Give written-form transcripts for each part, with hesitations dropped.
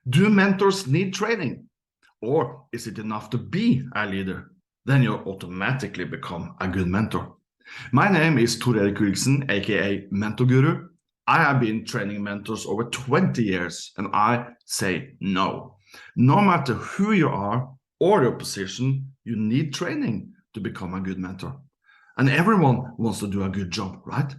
Do mentors need training? Or is it enough to be a leader? Then you automatically become a good mentor. My name is Thor-Erik Gulliksen, aka Mentor Guru. I have been training mentors over 20 years, and I say no. No matter who you are or your position, you need training to become a good mentor. And everyone wants to do a good job, right?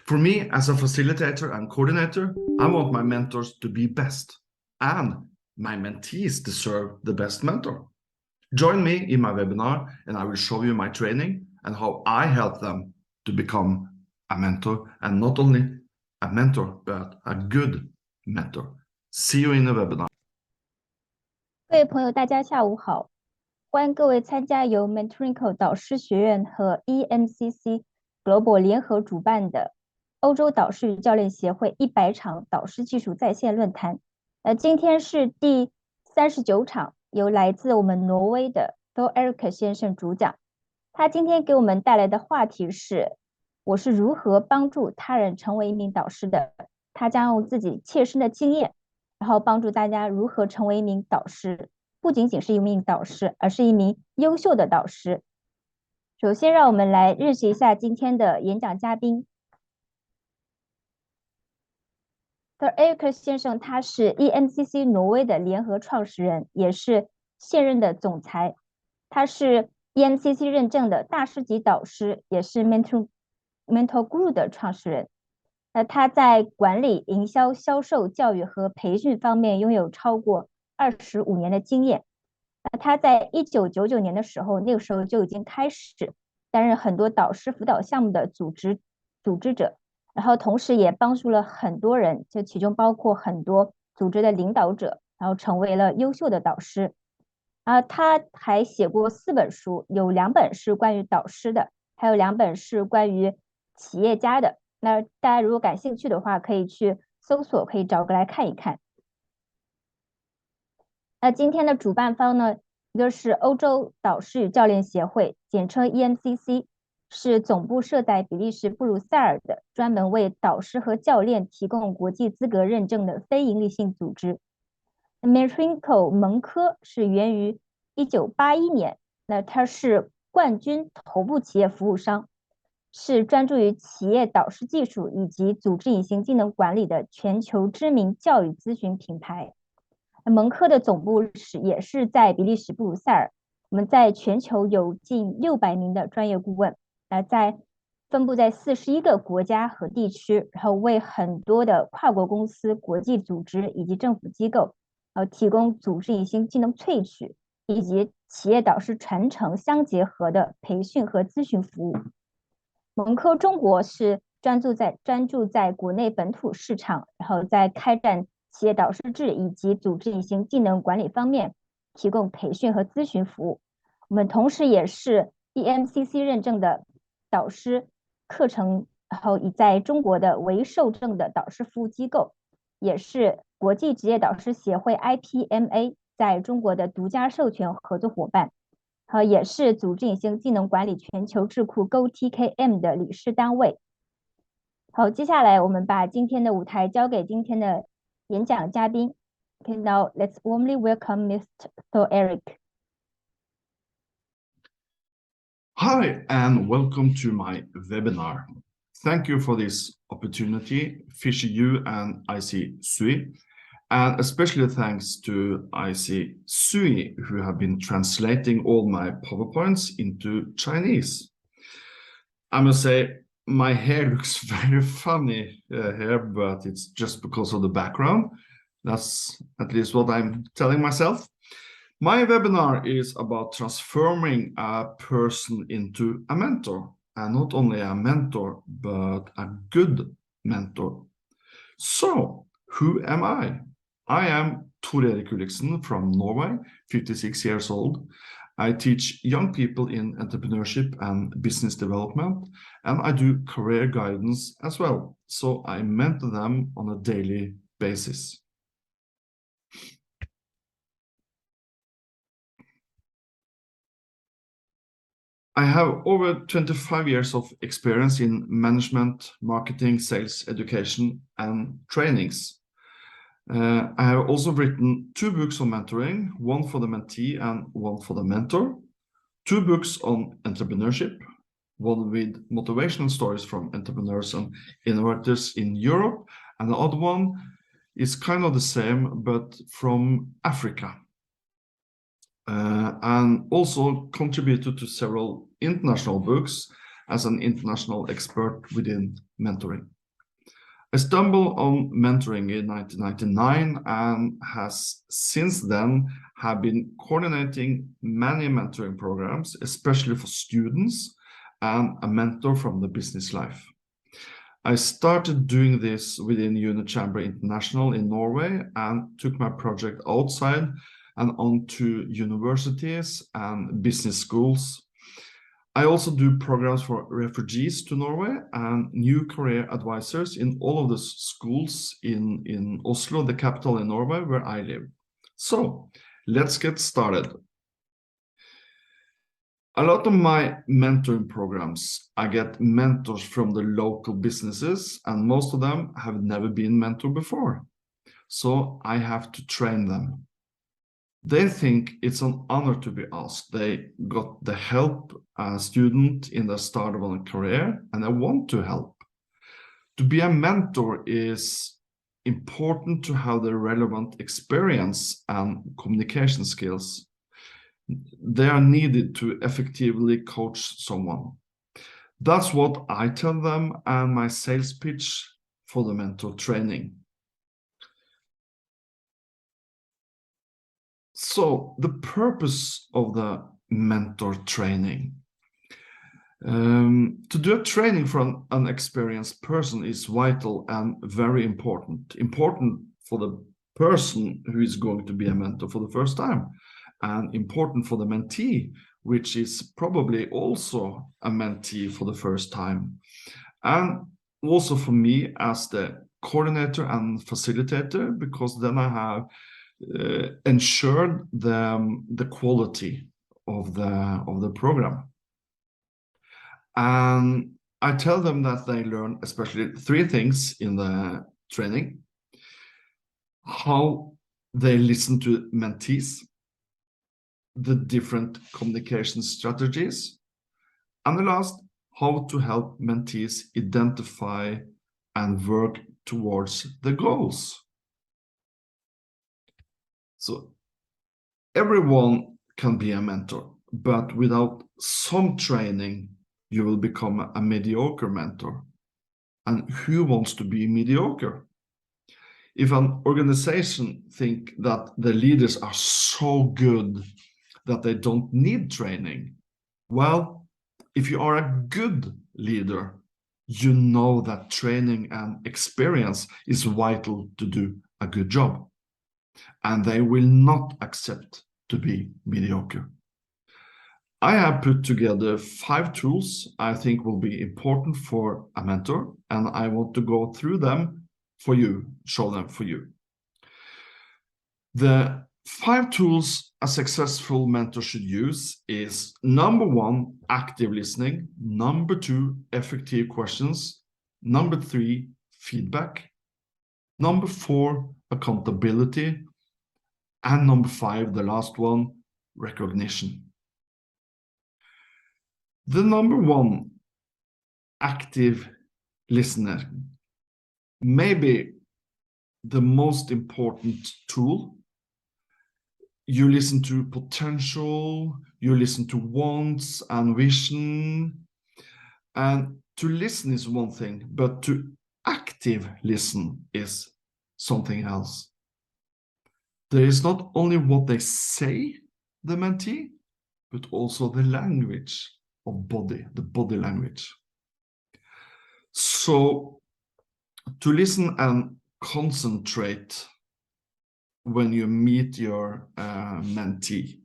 For me, as a facilitator and coordinator, I want my mentors to be best, and my mentees deserve the best mentor. Join me in my webinar, and I will show you my training and how I help them to become a mentor, and not only a mentor, but a good mentor. See you in the webinar. 各位朋友，大家下午好，欢迎各位参加由 Mentoring 导师学院和 EMCC Global 联合主办的欧洲导师与教练协会100场导师技术在线论坛。今天是第39场，由来自我们挪威的 Thor-Erik 先生主讲。他今天给我们带来的话题是：我是如何帮助他人成为一名导师的。他将用自己切身的经验，然后帮助大家如何成为一名导师，不仅仅是一名导师，而是一名优秀的导师。首先，让我们来认识一下今天的演讲嘉宾。Thor-Erik 先生，他是 EMCC 挪威的联合创始人，也是现任的总裁。他是 EMCC 认证的大师级导师，也是 Mentor Guru 的创始人。他在管理、营销、销售、教育和培训方面拥有超过25年的经验。他在1999年的时候，那个时候就已经开始担任很多导师辅导项目的组织者，然后同时也帮助了很多人，就其中包括很多组织的领导者，然后成为了优秀的导师。他还写过4本书，有2本是关于导师的，还有2本是关于企业家的。那大家如果感兴趣的话，可以去搜索，可以找个来看一看。那今天的主办方呢，一个是欧洲导师与教练协会，简称 EMCC， 是总部设在比利时布鲁塞尔的，专门为导师和教练提供国际资格认证的非营利性组织。Mentoring 蒙科是源于1981年，那它是冠军头部企业服务商，是专注于企业导师技术以及组织隐形技能管理的全球知名教育咨询品牌。蒙科的总部也是在比利时布鲁塞尔，我们在全球有近600名的专业顾问，分布在41个国家和地区，然后为很多的跨国公司、国际组织以及政府机构，提供组织隐形技能萃取以及企业导师传承相结合的培训和咨询服务。蒙科中国是专注在国内本土市场，然后在开展企业导师制以及组织隐形技能管理方面提供培训和咨询服务。我们同时也是 EMCC 认证的导师课程，然后已在中国的唯受证的导师服务机构，也是国际职业导师协会 IPMA 在中国的独家授权合作伙伴，也是组织隐形技能管理全球智库 GO-TKM 的理事单位。好，接下来我们把今天的舞台交给今天的演讲嘉宾。Okay, now let's warmly welcome Mr. Thor-Erik. Hi, and welcome to my webinar. Thank you for this opportunity, Fishy You and IC Sui, and especially thanks to IC Sui, who have been translating all my PowerPoints into Chinese. I must say, my hair looks very funny here, but it's just because of the background. That's at least what I'm telling myself. My webinar is about transforming a person into a mentor, and not only a mentor, but a good mentor. So, who am I? I am Thor-Erik Gulliksen from Norway, 56 years old. I teach young people in entrepreneurship and business development, and I do career guidance as well. So I mentor them on a daily basis. I have over 25 years of experience in management, marketing, sales, education, and trainings. I have also written 2 books on mentoring, one for the mentee and one for the mentor, 2 books on entrepreneurship, one with motivational stories from entrepreneurs and innovators in Europe, and the other one is kind of the same, but from Africa. And also contributed to several international books as an international expert within mentoring. I stumbled on mentoring in 1999 and has since then have been coordinating many mentoring programs, especially for students and a mentor from the business life. I started doing this within Unit Chamber International in Norway and took my project outside and onto universities and business schools. I also do programs for refugees to Norway and new career advisors in all of the schools in Oslo, the capital in Norway, where I live. So let's get started. A lot of my mentoring programs, I get mentors from the local businesses, and most of them have never been mentored before. So I have to train them. They think it's an honor to be asked. They got the help as a student in the start of a career, and they want to help. To be a mentor is important to have the relevant experience and communication skills. They are needed to effectively coach someone. That's what I tell them and my sales pitch for the mentor training. So the purpose of the mentor training. To do a training for an unexperienced person is vital and very important. Important for the person who is going to be a mentor for the first time, and important for the mentee, which is probably also a mentee for the first time. And also for me as the coordinator and facilitator, because then I have ensured the quality of the program. And I tell them that they learn especially 3 things in the training: how they listen to mentees, the different communication strategies, and the last, how to help mentees identify and work towards the goals. So everyone can be a mentor, but without some training, you will become a mediocre mentor. And who wants to be mediocre? If an organization thinks that the leaders are so good that they don't need training, well, if you are a good leader, you know that training and experience is vital to do a good job. And they will not accept to be mediocre. I have put together 5 tools I think will be important for a mentor, and I want to go through them for you, show them for you. The 5 tools a successful mentor should use is: number 1, active listening; number 2, effective questions; number 3, feedback; number 4, accountability; and number 5, the last one, recognition. The number 1, active listener, maybe the most important tool. You listen to potential, you listen to wants and vision. And to listen is one thing, but to active listen is something else. There is not only what they say, the mentee, but also the language of body, the body language. So to listen and concentrate when you meet your mentee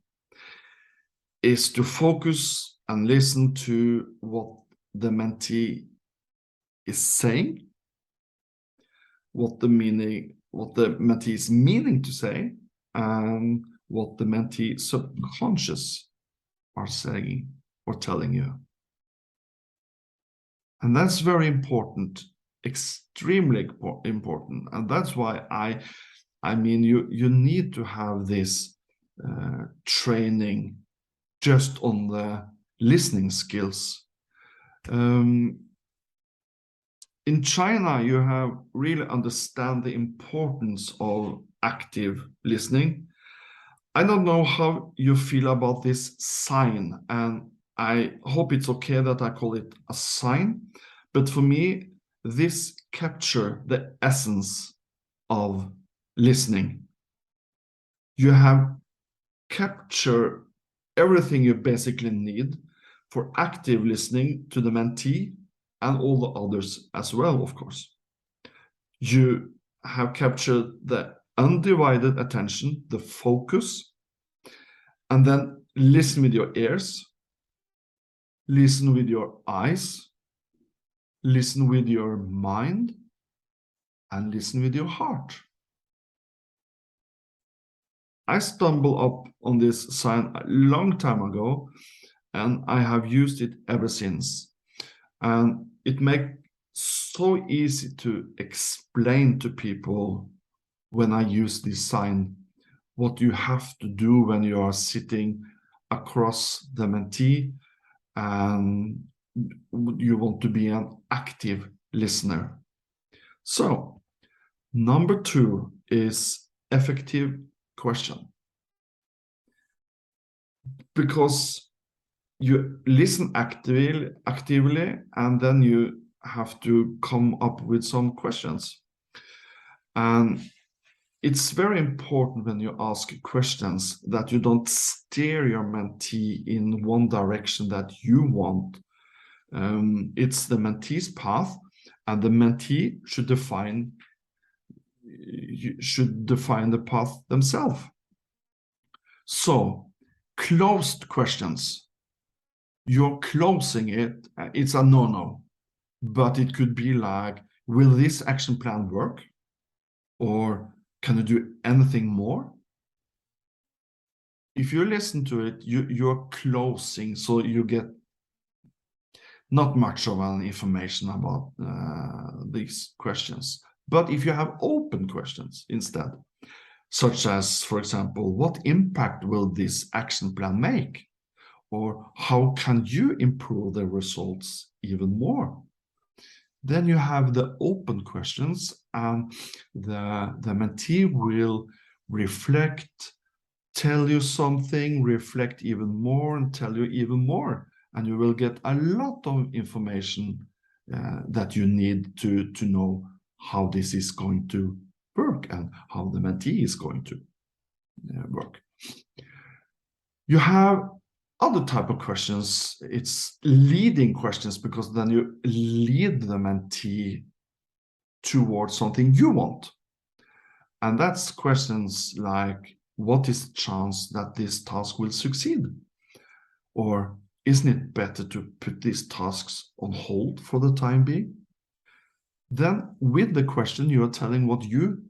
is to focus and listen to what the mentee is saying, what the mentee is meaning to say, and what the mentee subconscious are saying or telling you. And that's very important, extremely important. And that's why I I mean, you need to have this training just on the listening skills. In China, you have really understand the importance of active listening. I don't know how you feel about this sign, and I hope it's okay that I call it a sign, but for me, this captures the essence of listening. You have captured everything you basically need for active listening to the mentee and all the others as well, of course. You have captured the undivided attention, the focus, and then listen with your ears, listen with your eyes, listen with your mind, and listen with your heart. I stumbled up on this sign a long time ago, and I have used it ever since. And it makes so easy to explain to people when I use this sign what you have to do when you are sitting across the mentee and you want to be an active listener. So, number 2 is effective question. Because you listen actively, and then you have to come up with some questions. And it's very important when you ask questions that you don't steer your mentee in one direction that you want. It's the mentee's path, and the mentee should define the path themselves. So, closed questions. You're closing it, it's a no-no. But it could be like, will this action plan work? Or can you do anything more? If you listen to it, you're closing, so you get not much of an information about these questions. But if you have open questions instead, such as, for example, what impact will this action plan make? Or how can you improve the results even more? Then you have the open questions, and the mentee will reflect, tell you something, reflect even more, and tell you even more. And you will get a lot of information that you need to know how this is going to work and how the mentee is going to work. You have other type of questions. It's leading questions, because then you lead the mentee towards something you want. And that's questions like, what is the chance that this task will succeed? Or isn't it better to put these tasks on hold for the time being? Then with the question, you are telling what you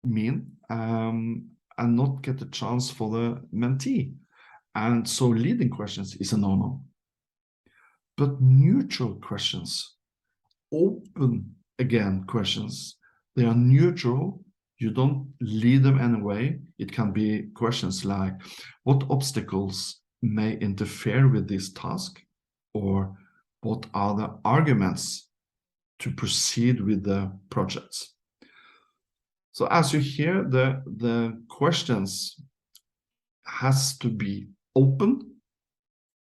mean and not get a chance for the mentee. And so leading questions is a no-no. But neutral questions, open again questions, they are neutral. You don't lead them anyway. It can be questions like, what obstacles may interfere with this task? Or what are the arguments to proceed with the projects? So as you hear, the questions has to be open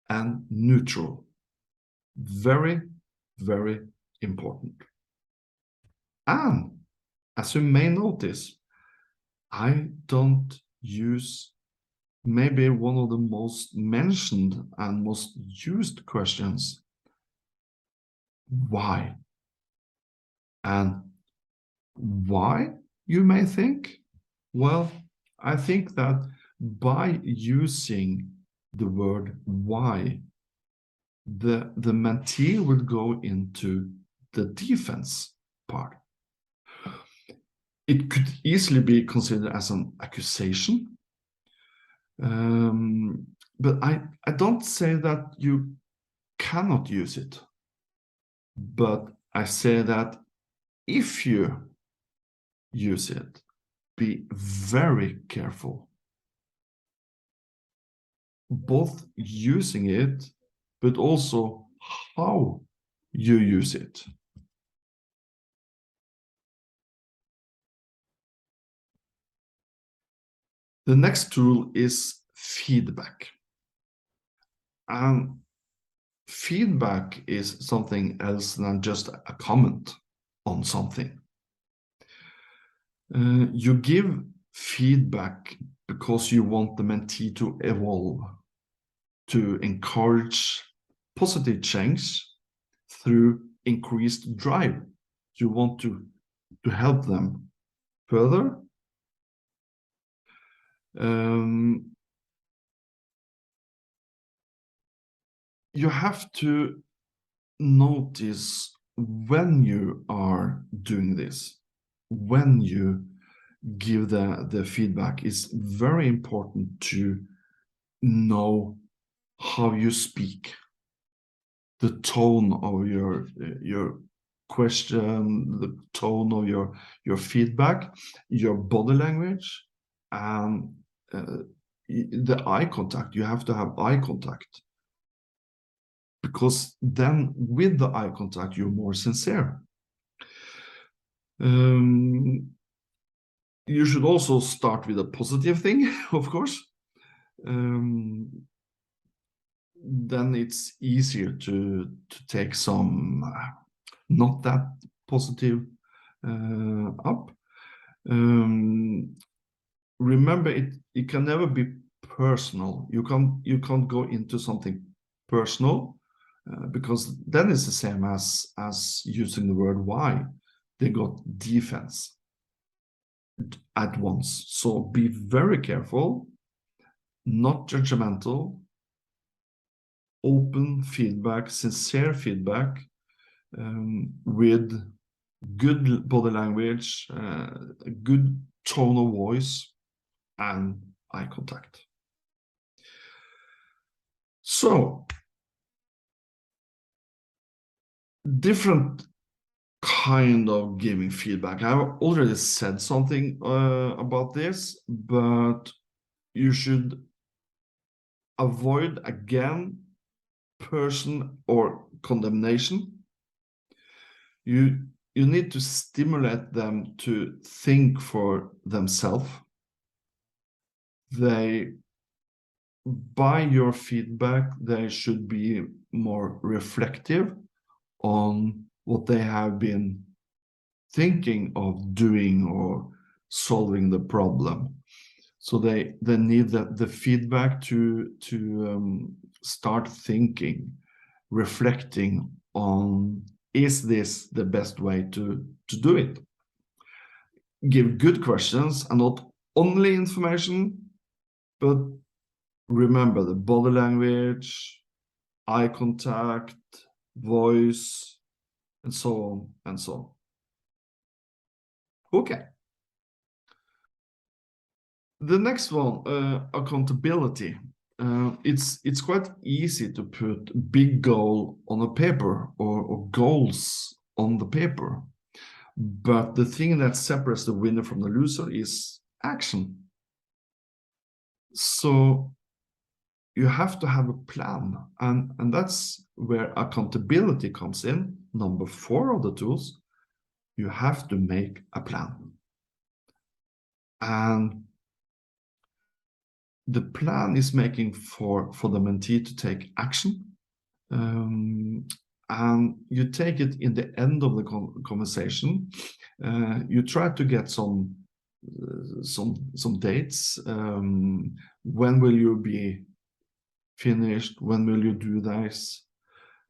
and neutral. Very, very important. And as you may notice, I don't use maybe one of the most mentioned and most used questions. Why? And why, you may think? Well, I think that by using the word why, the mentee will go into the defense part. It could easily be considered as an accusation. But I don't say that you cannot use it. But I say that if you use it, be very careful, both using it, but also how you use it. The next tool is feedback. And feedback is something else than just a comment on something. You give feedback because you want the mentee to evolve, to encourage positive change through increased drive. You want to help them further. You have to notice when you are doing this, when you give the feedback. It's very important to know how you speak, the tone of your question, the tone of your feedback, your body language, and the eye contact. You have to have eye contact, because then with the eye contact, you're more sincere. You should also start with a positive thing, of course. Then it's easier to take some not that positive up. Remember, it can never be personal. You can't go into something personal, because then it's the same as using the word why. They got defense at once. So be very careful, not judgmental, open feedback, sincere feedback, with good body language, a good tone of voice, and eye contact. So, different kind of giving feedback. I've already said something about this, but you should avoid, again, person or condemnation. You need to stimulate them to think for themselves. By your feedback, they should be more reflective on what they have been thinking of doing or solving the problem. So they need the feedback to start thinking, reflecting on, is this the best way to do it? Give good questions and not only information, but remember the body language, eye contact, voice, and so on and so on. Okay. The next one, accountability. It's quite easy to put big goal on a paper or goals on the paper. But the thing that separates the winner from the loser is action. So you have to have a plan, and that's where accountability comes in. Number 4 of the tools, you have to make a plan. And the plan is making for the mentee to take action. And you take it in the end of the conversation. You try to get some dates. When will you be finished? When will you do this?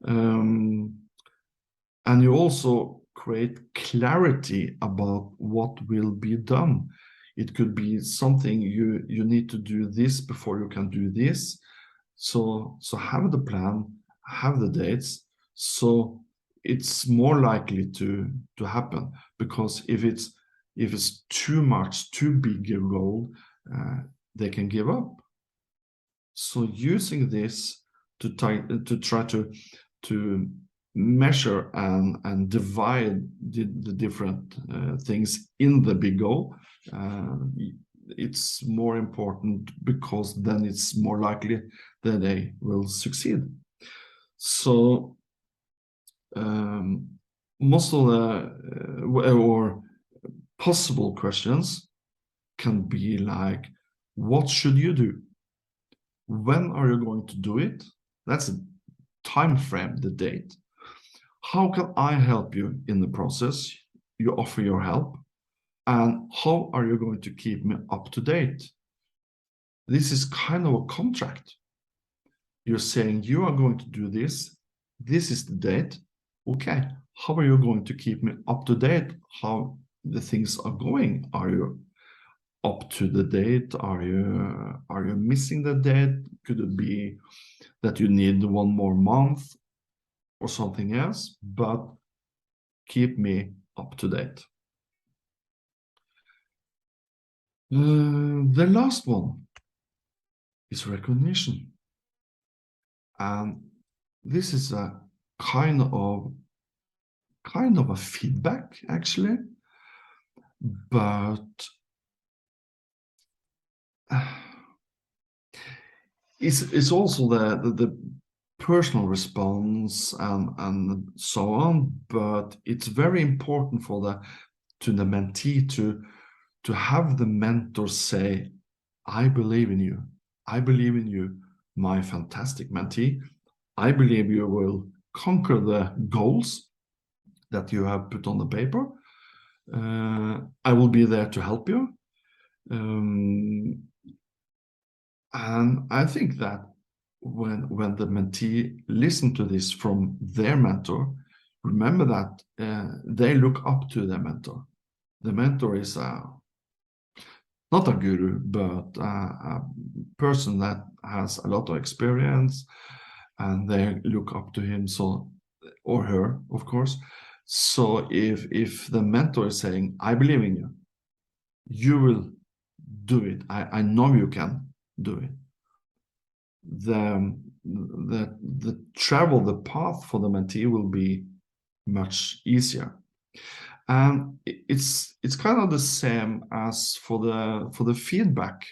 And you also create clarity about what will be done. It could be something you need to do this before you can do this. So have the plan, have the dates, so it's more likely to happen. Because if it's too much, too big a goal, they can give up. So using this to try to measure and divide the different things in the big goal, it's more important, because then it's more likely that they will succeed. So most of the or possible questions can be like, what should you do? When are you going to do it? That's a time frame, the date. How can I help you in the process? You offer your help. And how are you going to keep me up to date? This is kind of a contract. You're saying you are going to do this. This is the date. Okay, how are you going to keep me up to date? How the things are going? Are you up to the date? Are you missing the date? Could it be that you need one more month or something else? But keep me up to date. The last one is recognition. And this is a kind of a feedback, actually, but it's also the personal response and so on. But it's very important for the mentee to have the mentor say, I believe in you. I believe in you, my fantastic mentee. I believe you will conquer the goals that you have put on the paper. I will be there to help you. And I think that when the mentee listen to this from their mentor, remember that they look up to their mentor. The mentor is not a guru, but a person that has a lot of experience, and they look up to him, so, or her, of course. So if the mentor is saying, I believe in you, you will do it. I know you can do it. The path for the mentee will be much easier. And it's kind of the same as for the feedback.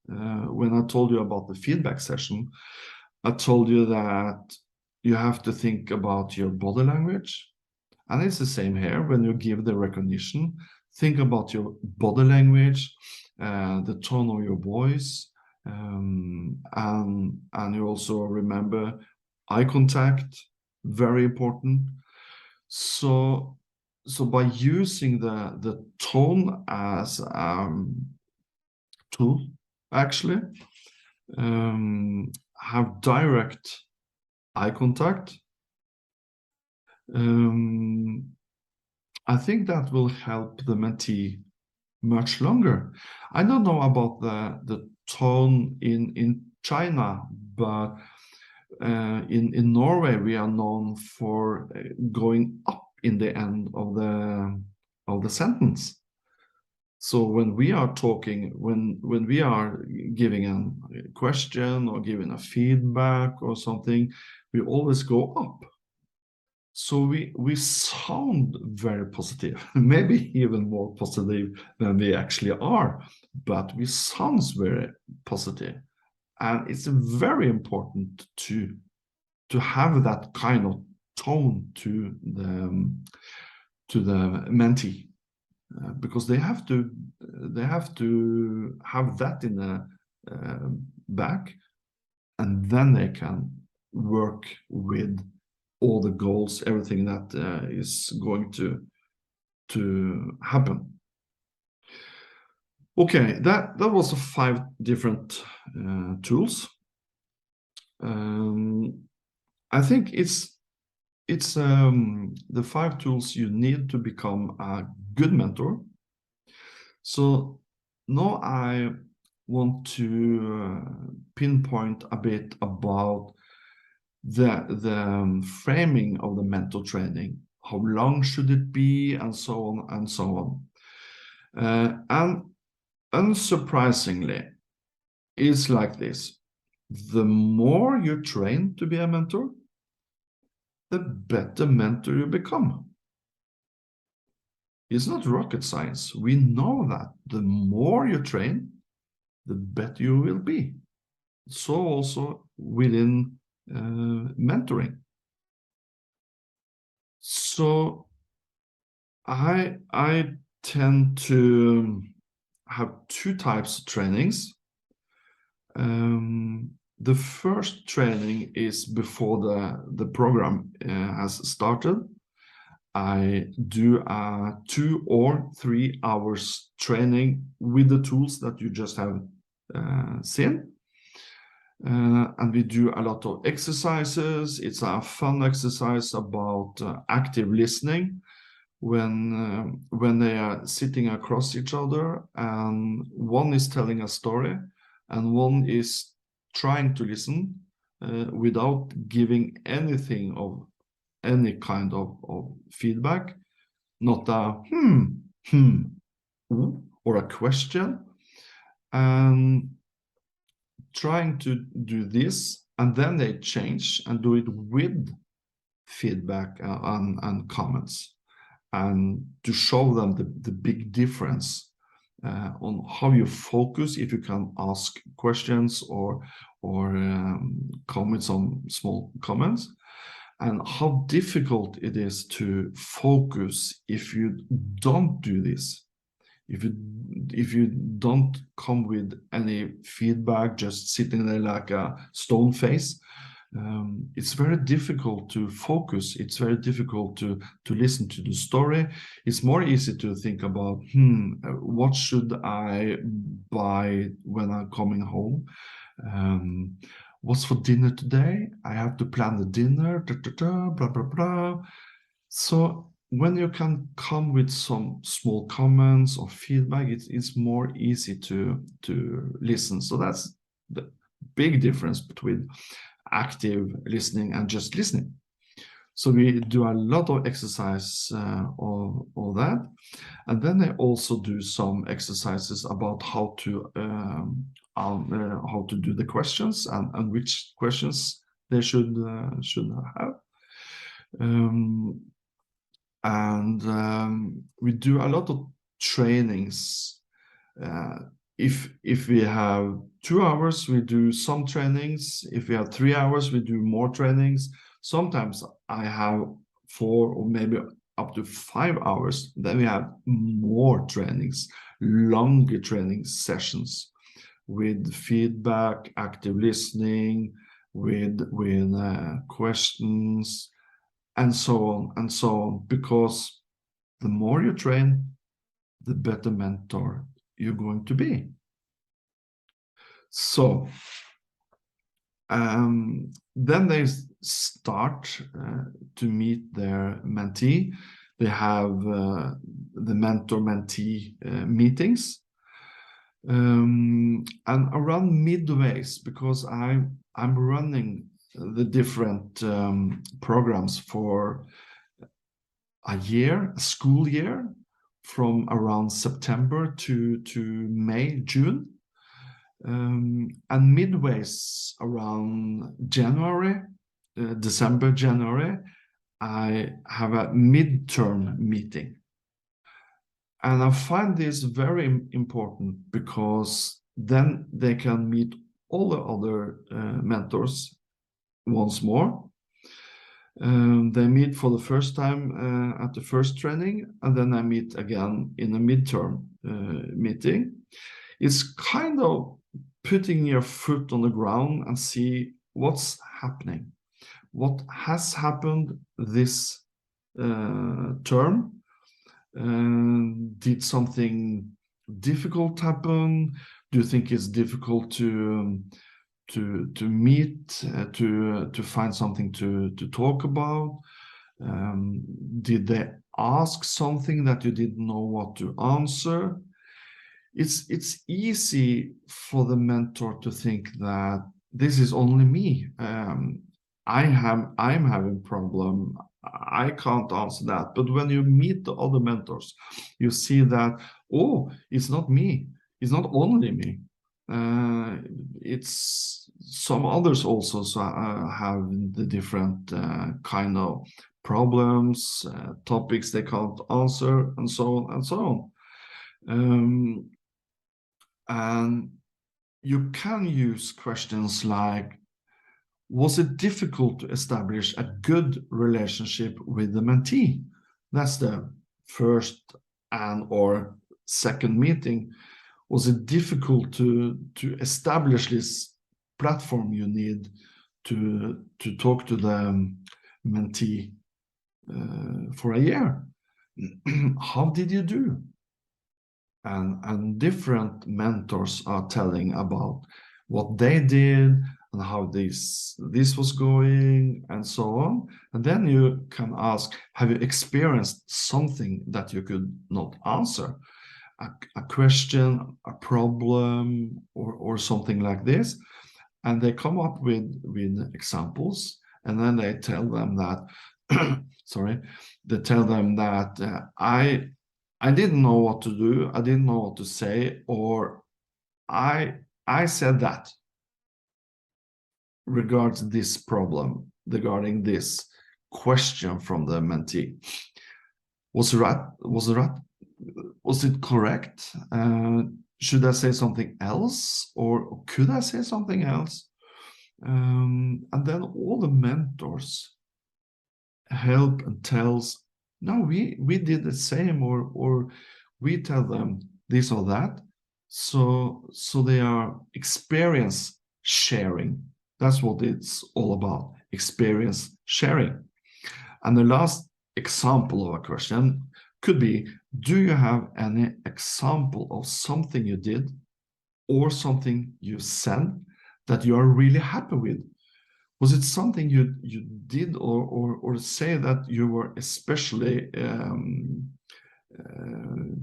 When I told you about the feedback session, I told you that you have to think about your body language. And it's the same here. When you give the recognition, think about your body language, the tone of your voice, and you also remember eye contact, very important. So by using the tone as tool, actually, have direct eye contact. I think that will help the mentee much longer. I don't know about the tone in China, but in Norway we are known for going up in the end of the sentence. So when we are talking, when we are giving a question or giving a feedback or something, we always go up. So we sound very positive, maybe even more positive than we actually are, but we sound very positive. And it's very important to have that kind of tone to the mentee, because they have to have that in the back, and then they can work with all the goals, everything that is going to happen. Okay, that was 5 different tools. I think it's the 5 tools you need to become a good mentor. So now I want to pinpoint a bit about the framing of the mentor training. How long should it be, and so on and so on. And unsurprisingly, it's like this. The more you train to be a mentor, the better mentor you become. It's not rocket science. We know that the more you train, the better you will be. So also within mentoring. So I tend to have two types of trainings. The first training is before the program has started. I do a 2 or 3 hours training with the tools that you just have seen. And we do a lot of exercises. It's a fun exercise about active listening when they are sitting across each other and one is telling a story and one is trying to listen without giving anything of any kind of feedback, not a or a question, and trying to do this, and then they change and do it with feedback and comments, and to show them the big difference on how you focus, if you can ask questions or come with some small comments, and how difficult it is to focus if you don't do this. If you don't come with any feedback, just sitting there like a stone face, it's very difficult to focus. It's very difficult to listen to the story. It's more easy to think about, what should I buy when I'm coming home? What's for dinner today? I have to plan the dinner, blah, blah, blah. So when you can come with some small comments or feedback, it's more easy to listen. So that's the big difference between active listening and just listening. So we do a lot of exercise all that, and then I also do some exercises about how to do the questions and which questions they should have. We do a lot of trainings. If we have 2 hours, we do some trainings. If we have 3 hours, we do more trainings. Sometimes I have 4 or maybe up to 5 hours. Then we have more trainings, longer training sessions with feedback, active listening, with questions, and so on, because the more you train, the better mentor you're going to be. So then they start to meet their mentee. They have the mentor-mentee meetings, and around midways, because I'm running the different programs for a school year, from around September to May, June. And midways around January, December, January, I have a midterm meeting. And I find this very important because then they can meet all the other mentors once more. They meet for the first time at the first training, and then I meet again in a midterm meeting. It's kind of putting your foot on the ground and see what's happening. What has happened this term? Did something difficult happen? Do you think it's difficult to meet, to find something to talk about? Did they ask something that you didn't know what to answer? It's easy for the mentor to think that this is only me. I'm having problem. I can't answer that. But when you meet the other mentors, you see that, oh, it's not me. It's not only me. It's some others also have the different kind of problems, topics they can't answer, and so on and so on. And you can use questions like, was it difficult to establish a good relationship with the mentee? That's the first and or second meeting. Was it difficult to establish this platform you need to talk to the mentee for a year? How did you do? And different mentors are telling about what they did and how this was going and so on. And then you can ask, have you experienced something that you could not answer? A question, a problem, or something like this. And they come up with examples, and then they tell them that, sorry, they tell them that I didn't know what to do, I didn't know what to say, or I said that regards this problem, regarding this question from the mentee. Was it correct? Should I say something else, or could I say something else? And then all the mentors help and tells, no, we did the same, or we tell them this or that. So they are experience sharing. That's what it's all about, experience sharing. And the last example of a question could be, do you have any example of something you did or something you said that you are really happy with? Was it something you did or say that you were especially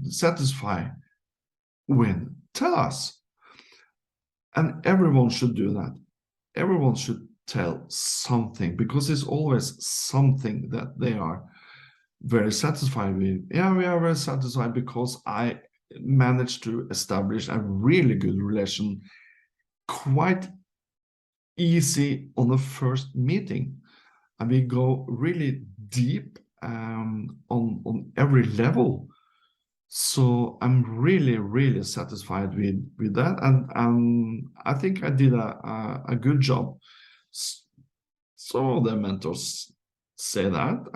satisfied with? Tell us. And everyone should do that. Everyone should tell something, because it's always something that they are very satisfied with. Yeah, we are very satisfied because I managed to establish a really good relation, quite easy on the first meeting, and we go really deep on every level. So I'm really satisfied with that, and I think I did a good job. Some of the mentors say that.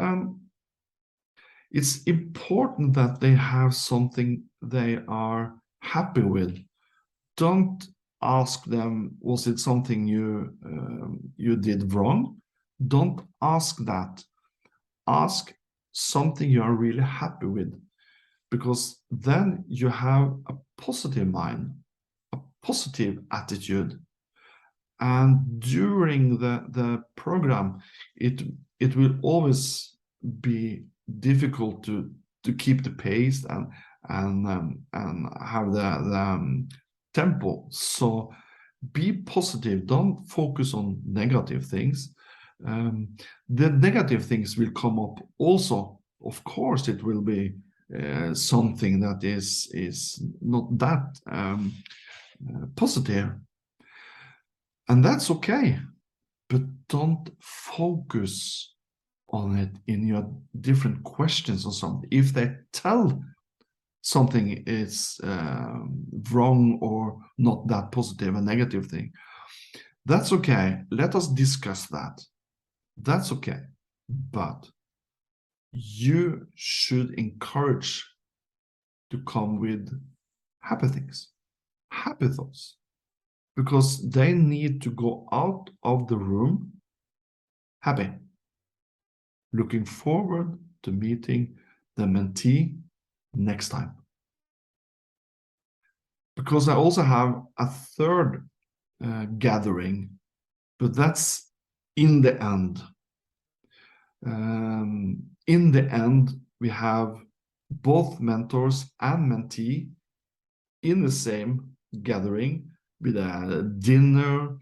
It's important that they have something they are happy with. Don't ask them, was it something you did wrong? Don't ask that. Ask something you are really happy with, because then you have a positive mind, a positive attitude. And during the program, it will always be difficult to keep the pace and have the tempo. So be positive. Don't focus on negative things. The negative things will come up also. Of course, it will be something that is not that positive, and that's okay. But don't focus on it in your different questions or something. If they tell something is wrong or not that positive, a negative thing, that's okay. Let us discuss that. That's okay. But you should encourage to come with happy things, happy thoughts, because they need to go out of the room happy, looking forward to meeting the mentee next time. Because I also have a third gathering, but that's in the end. In the end, we have both mentors and mentee in the same gathering with a dinner.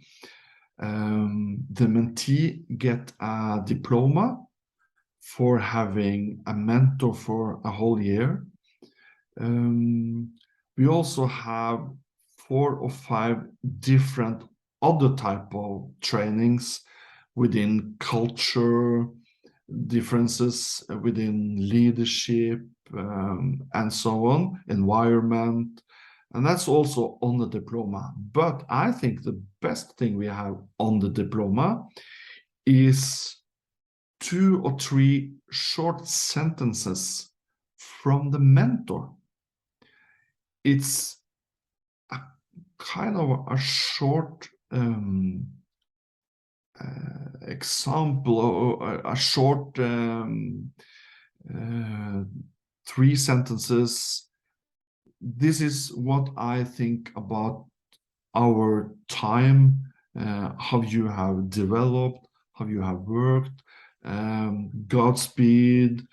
The mentee get a diploma for having a mentor for a whole year. We also have 4 or 5 different other type of trainings within culture, differences within leadership, and so on, environment, and that's also on the diploma. But I think the best thing we have on the diploma is 2 or 3 short sentences from the mentor. It's a kind of a short example, or a short 3 sentences. This is what I think about our time, how you have developed, how you have worked, Godspeed,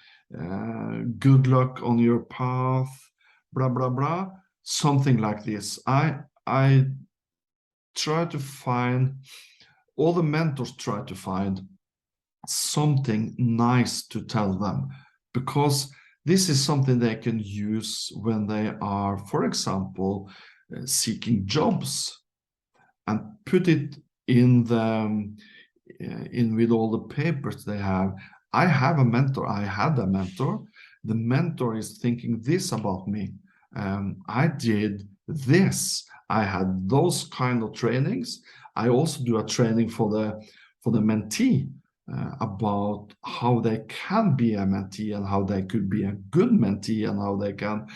good luck on your path, blah, blah, blah, something like this. I try to find, all the mentors try to find something nice to tell them, because this is something they can use when they are, for example, seeking jobs, and put it in the in with all the papers they have. I have a mentor. I had a mentor. The mentor is thinking this about me. I did this. I had those kind of trainings. I also do a training for the mentee about how they can be a mentee, and how they could be a good mentee, and how they can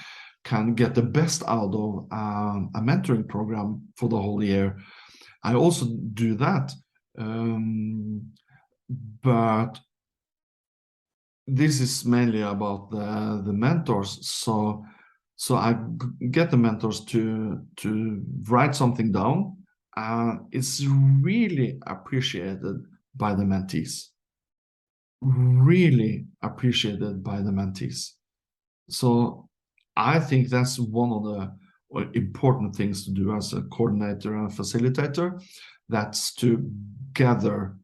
get the best out of a mentoring program for the whole year. I also do that, but this is mainly about the mentors. So I get the mentors to write something down, and it's really appreciated by the mentees. Really appreciated by the mentees. So I think that's one of the important things to do as a coordinator and facilitator. That's to gather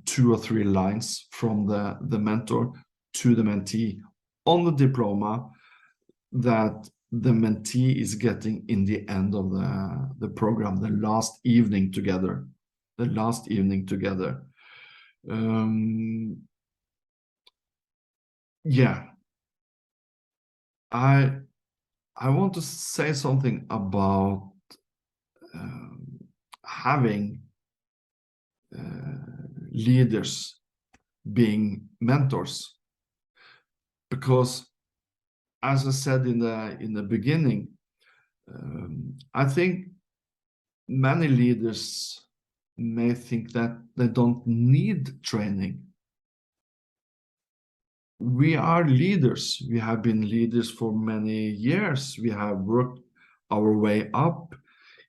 2 or 3 lines from the mentor to the mentee on the diploma that the mentee is getting in the end of the program, the last evening together. Yeah, I want to say something about having leaders being mentors, because, as I said in the beginning, I think many leaders may think that they don't need training. We are leaders. We have been leaders for many years. We have worked our way up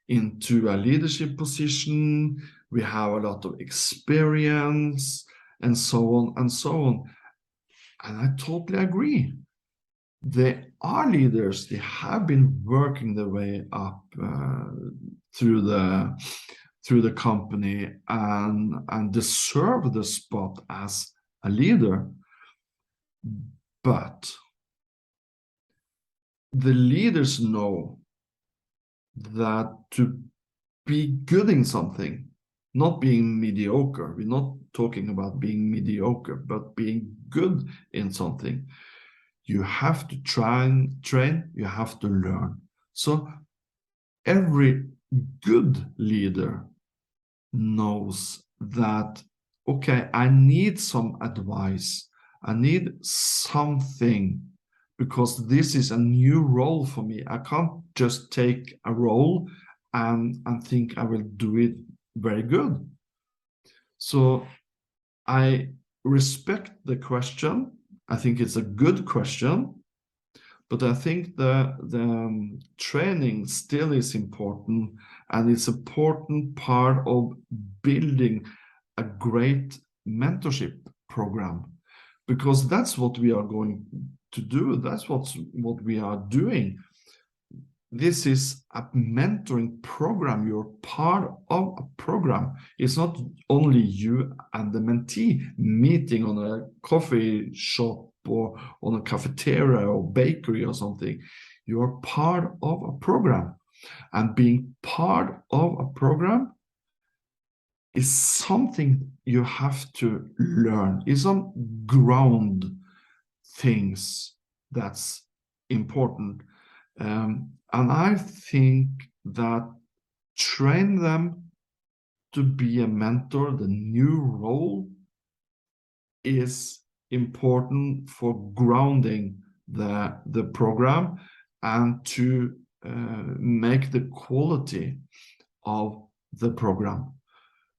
into a leadership position. We have a lot of experience, and so on and so on. And I totally agree. They are leaders. They have been working their way up through the company, and deserve the spot as a leader. But the leaders know that to be good in something, not being mediocre, we're not talking about being mediocre, but being good in something, you have to train, you have to learn. So every good leader knows that, okay, I need some advice. I need something, because this is a new role for me. I can't just take a role and think I will do it very good. So I respect the question. I think it's a good question, but I think the training still is important, and it's an important part of building a great mentorship program, because that's what we are going to do. That's what we are doing. This is a mentoring program. You're part of a program. It's not only you and the mentee meeting on a coffee shop or on a cafeteria or bakery or something. You are part of a program. And being part of a program is something you have to learn. It's some ground things that's important. And I think that train them to be a mentor, the new role, is important for grounding the program and to make the quality of the program.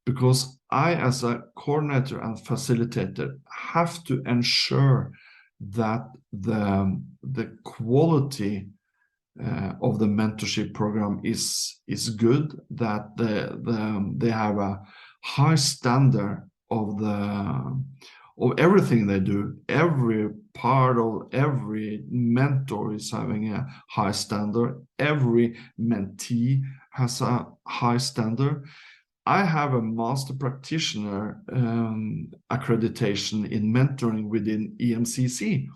Because I, as a coordinator and facilitator, have to ensure that the quality of the mentorship program is good, that they have a high standard of everything they do. Every part of every mentor is having a high standard. Every mentee has a high standard. I have a master practitioner accreditation in mentoring within EMCC.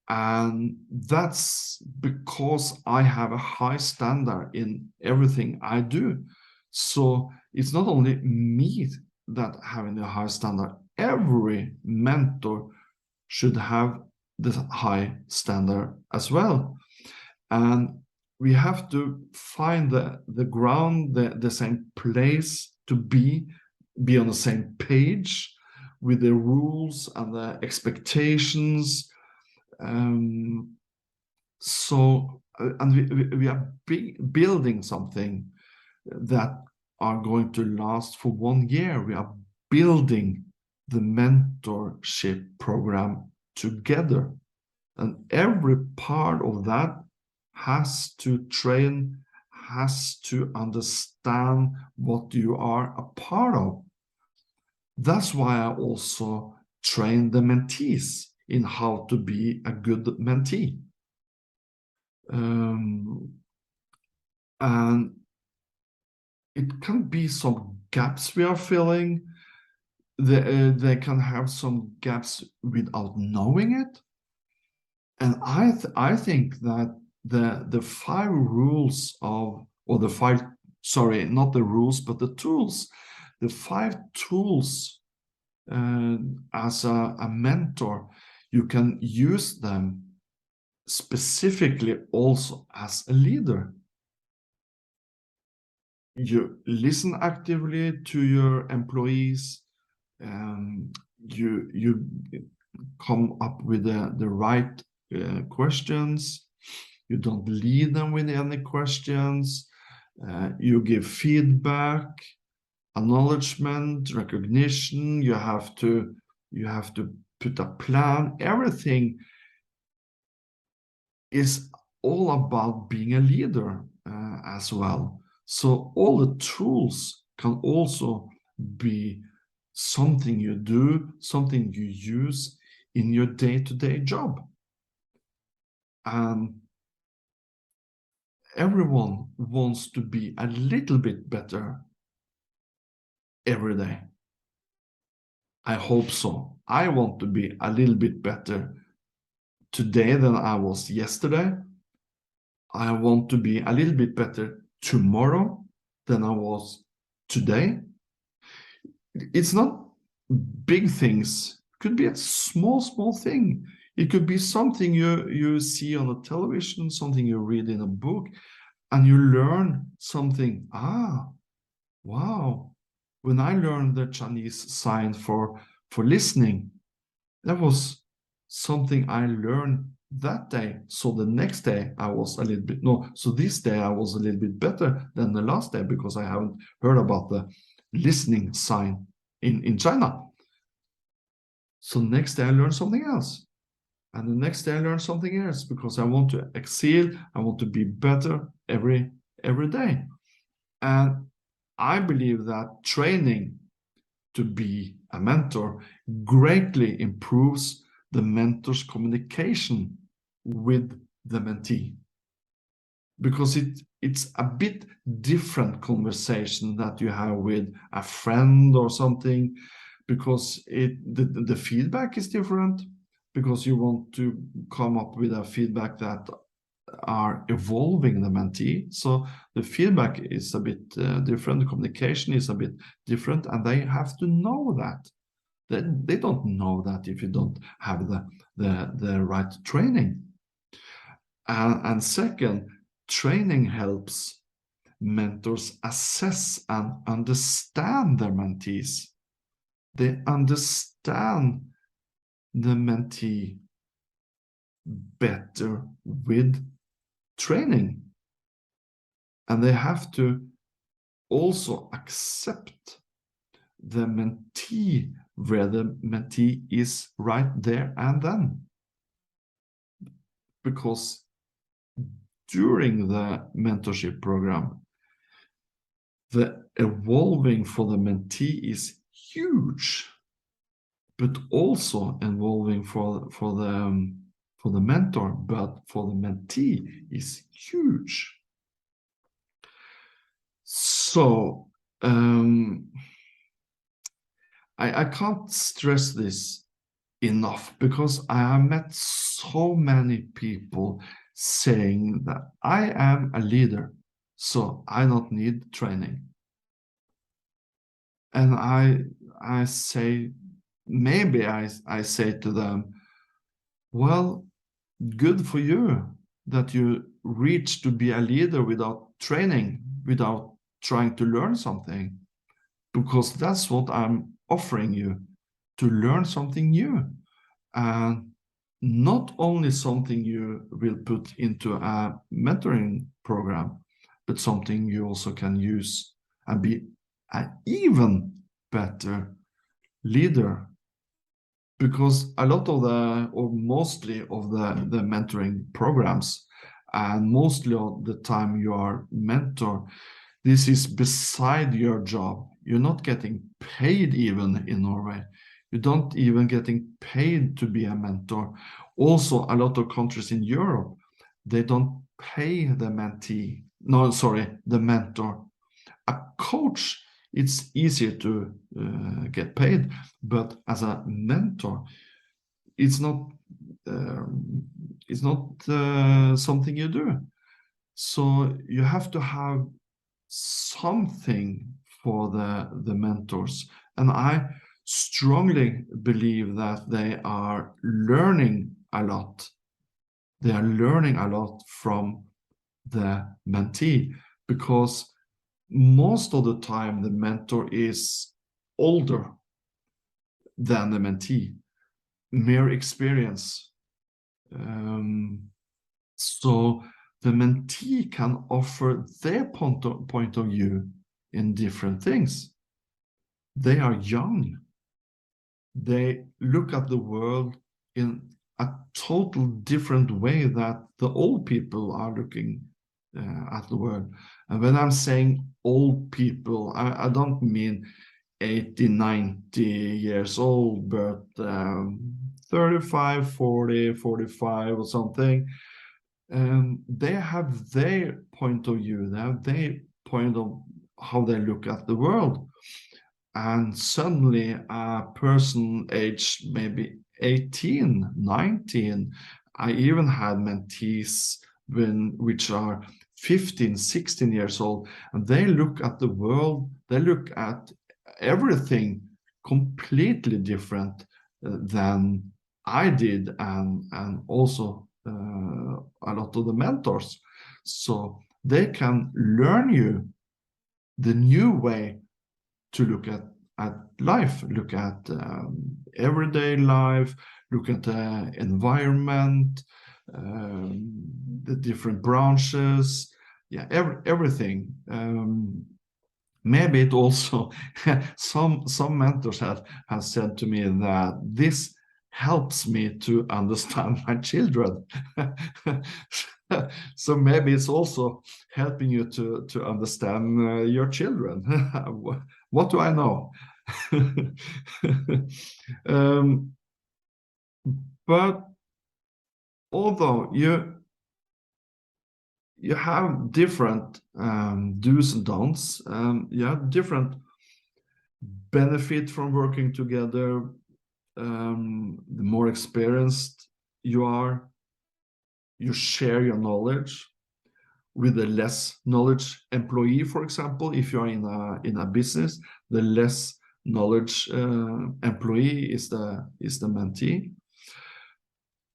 And that's because I have a high standard in everything I do. So it's not only me that having a high standard. Every mentor should have this high standard as well. And we have to find the ground, the same place to be on the same page with the rules and the expectations. So we are building something that are going to last for 1 year. We are building the mentorship program together, and every part of that has to train, has to understand what you are a part of. That's why I also train the mentees in how to be a good mentee. And it can be some gaps we are filling. They can have some gaps without knowing it. And I think that the 5 rules of, or the 5, sorry, not the rules, but the tools, the 5 tools as a mentor, you can use them specifically also as a leader. You listen actively to your employees. You come up with the right questions. You don't lead them with any questions. You give feedback, acknowledgement, recognition. You have to put a plan. Everything is all about being a leader as well. So all the tools can also be something you do, something you use in your day-to-day job. Everyone wants to be a little bit better every day. I hope so. I want to be a little bit better today than I was yesterday. I want to be a little bit better tomorrow than I was today. It's not big things. It could be a small thing. It could be something you see on the television, something you read in a book, and you learn something. Wow. When I learned the Chinese sign for listening, that was something I learned that day. So the next day I was a little bit, so this day I was a little bit better than the last day because I haven't heard about the listening sign in China. So next day I learned something else. And the next day I learned something else because I want to excel. I want to be better every day. And I believe that training to be a mentor greatly improves the mentor's communication with the mentee, because it's a bit different conversation that you have with a friend or something, because the feedback is different, because you want to come up with a feedback that are evolving the mentee. So the feedback is a bit different, the communication is a bit different, and they have to know that. They don't know that if you don't have the right training. And second, training helps mentors assess and understand their mentees. They understand the mentee better with training. And they have to also accept the mentee where the mentee is right there and then. Because during the mentorship program, the evolving for the mentee is huge, but also involving for the mentor, but for the mentee is huge. So I can't stress this enough, because I have met so many people saying that I am a leader, so I don't need training. And I say, maybe I say to them, well, good for you that you reach to be a leader without training, without trying to learn something, because that's what I'm offering you, to learn something new. And not only something you will put into a mentoring program, but something you also can use and be an even better leader. Because a lot of or mostly of the mentoring programs, and mostly of the time you are mentor, this is beside your job. You're not getting paid even in Norway. You don't even getting paid to be a mentor. Also, a lot of countries in Europe, they don't pay the mentee. No, sorry, the mentor. A coach, it's easier to get paid, but as a mentor, it's not something you do. So you have to have something for the mentors, and I strongly believe that they are learning a lot. They are learning a lot from the mentee, because most of the time the mentor is older than the mentee, mere experience. So the mentee can offer their point of view in different things. They are young. They look at the world in a total different way that the old people are looking at the world. And when I'm saying old people, I don't mean 80, 90 years old, but 35, 40, 45 or something. They have their point of view, they have their point of how they look at the world. And suddenly a person aged maybe 18, 19, I even had mentees which are 15, 16 years old, and they look at the world, they look at everything completely different than I did, and also a lot of the mentors. So they can learn you the new way to look at life, look at everyday life, look at the environment, the different branches, yeah, everything. Maybe it also some mentors have said to me that this helps me to understand my children. So maybe it's also helping you to understand your children. What do I know? But although you have different do's and don'ts, you have different benefit from working together. The more experienced you are, you share your knowledge with a less knowledge employee, for example. If you're in a business, the less knowledge employee is the mentee.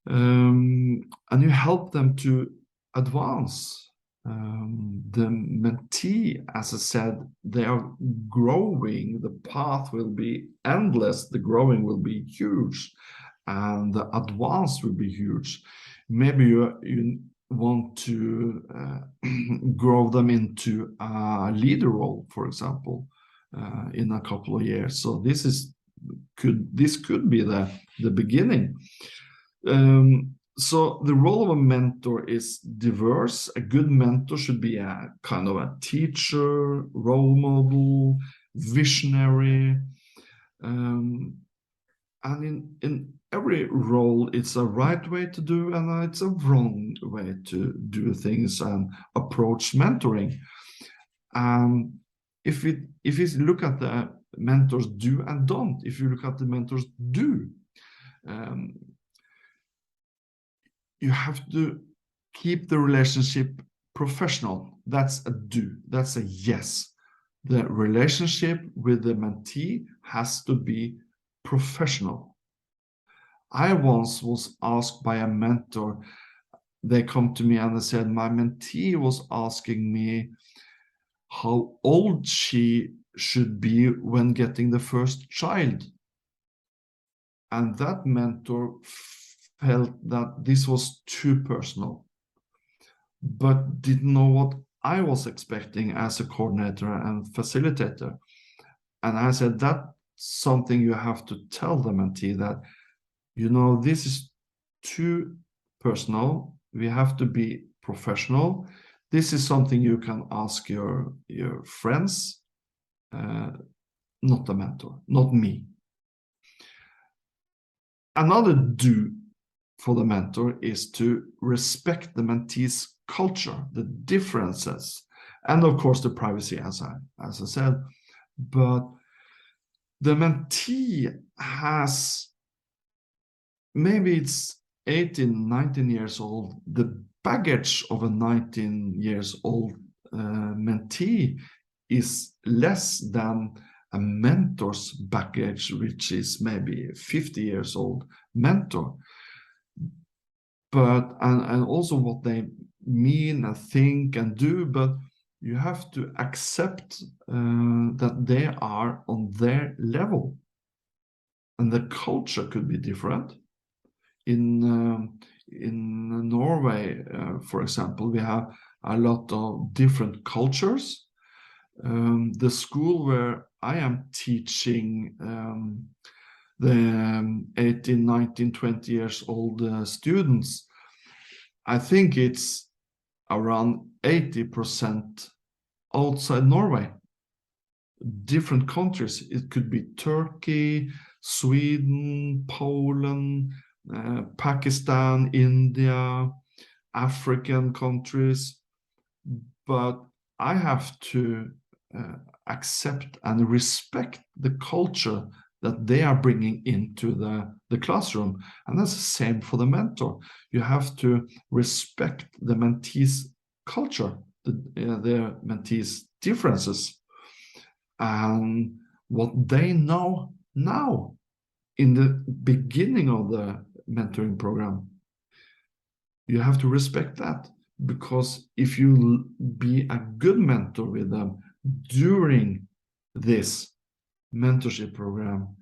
And you help them to advance. The mentee, as I said, they are growing. The path will be endless. The growing will be huge, and the advance will be huge. Maybe you want to grow them into a leader role, for example, in a couple of years. So this could be the beginning. So the role of a mentor is diverse. A good mentor should be a kind of a teacher, role model, visionary. And in every role, it's a right way to do and it's a wrong way to do things and approach mentoring. If you look at the mentors do and don't, if you look at the mentors do, you have to keep the relationship professional. That's a do. That's a yes. The relationship with the mentee has to be professional. I once was asked by a mentor, they come to me and they said, my mentee was asking me how old she should be when getting the first child. And that mentor felt that this was too personal, but didn't know what I was expecting as a coordinator and facilitator. And I said, that's something you have to tell the mentee, that, you know, this is too personal. We have to be professional. This is something you can ask your friends, not the mentor, not me. Another do for the mentor is to respect the mentee's culture, the differences, and of course the privacy, as I said. But the mentee has, maybe it's 18, 19 years old, the baggage of a 19 years old mentee is less than a mentor's baggage, which is maybe 50 years old mentor. But and also what they mean and think and do, but you have to accept that they are on their level, and the culture could be different. In Norway, for example, we have a lot of different cultures. The school where I am teaching the 18, 19, 20 years old students, I think it's around 80% outside Norway. Different countries. It could be Turkey, Sweden, Poland, Pakistan, India, African countries. But I have to accept and respect the culture that they are bringing into the classroom. And that's the same for the mentor. You have to respect the mentee's culture, their mentee's differences, and what they know now in the beginning of the mentoring program. You have to respect that, because if you be a good mentor with them during this mentorship program,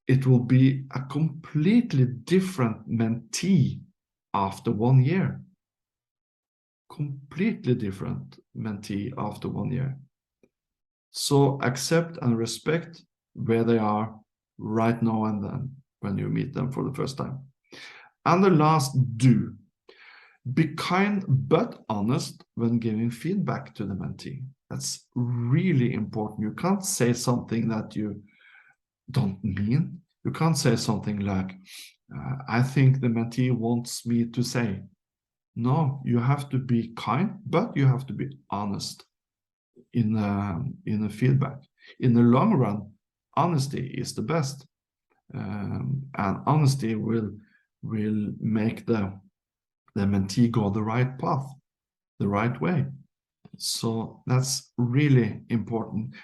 it will be a completely different mentee after 1 year. Completely different mentee after 1 year. So accept and respect where they are right now and then when you meet them for the first time. And the last do. Be kind but honest when giving feedback to the mentee. That's really important. You can't say something that you don't mean. You can't say something like, I think the mentee wants me to say. No, you have to be kind, but you have to be honest in the feedback. In the long run, honesty is the best. And honesty will make the the mentee go the right path, the right way. So that's really important.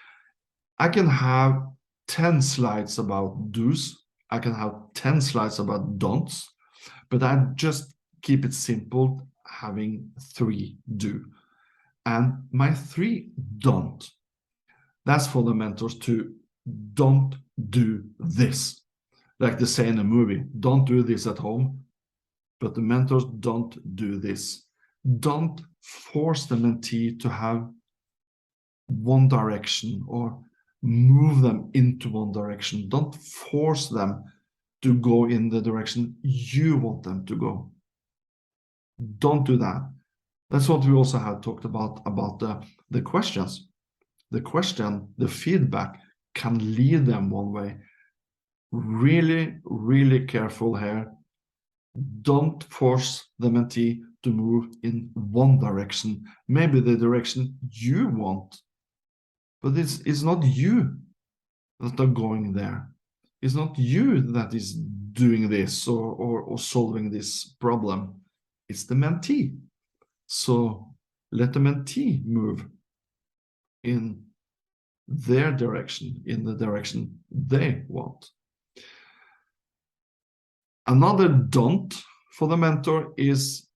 I can have 10 slides about do's. I can have 10 slides about don'ts, but I just keep it simple, having 3 do. And my 3 don't, that's for the mentors to don't do this. Like they say in a movie, don't do this at home, but the mentors don't do this. Don't force the mentee to have one direction or move them into one direction. Don't force them to go in the direction you want them to go. Don't do that. That's what we also have talked about the questions. The question, the feedback can lead them one way. Really, really careful here. Don't force the mentee to move in one direction, maybe the direction you want, but it's not you that are going there. It's not you that is doing this or solving this problem. It's the mentee. So let the mentee move in their direction, in the direction they want. Another don't for the mentor is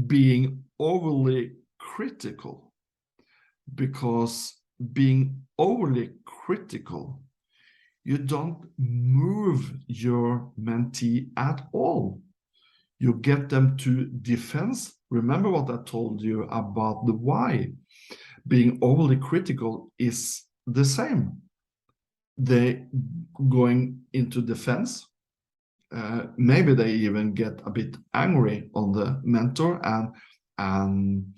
being overly critical, because being overly critical, you don't move your mentee at all. You get them to defense. Remember what I told you about the why. Being overly critical is the same. They going into defense. Maybe they even get a bit angry on the mentor and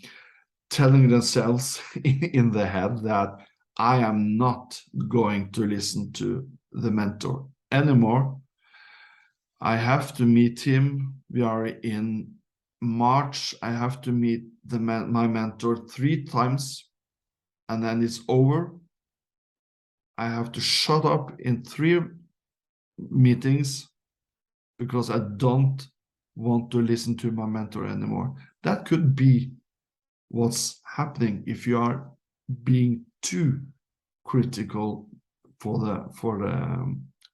telling themselves in the head that I am not going to listen to the mentor anymore. I have to meet him. We are in March. I have to meet my mentor 3 times, and then it's over. I have to shut up in 3 meetings because I don't want to listen to my mentor anymore. That could be what's happening if you are being too critical for the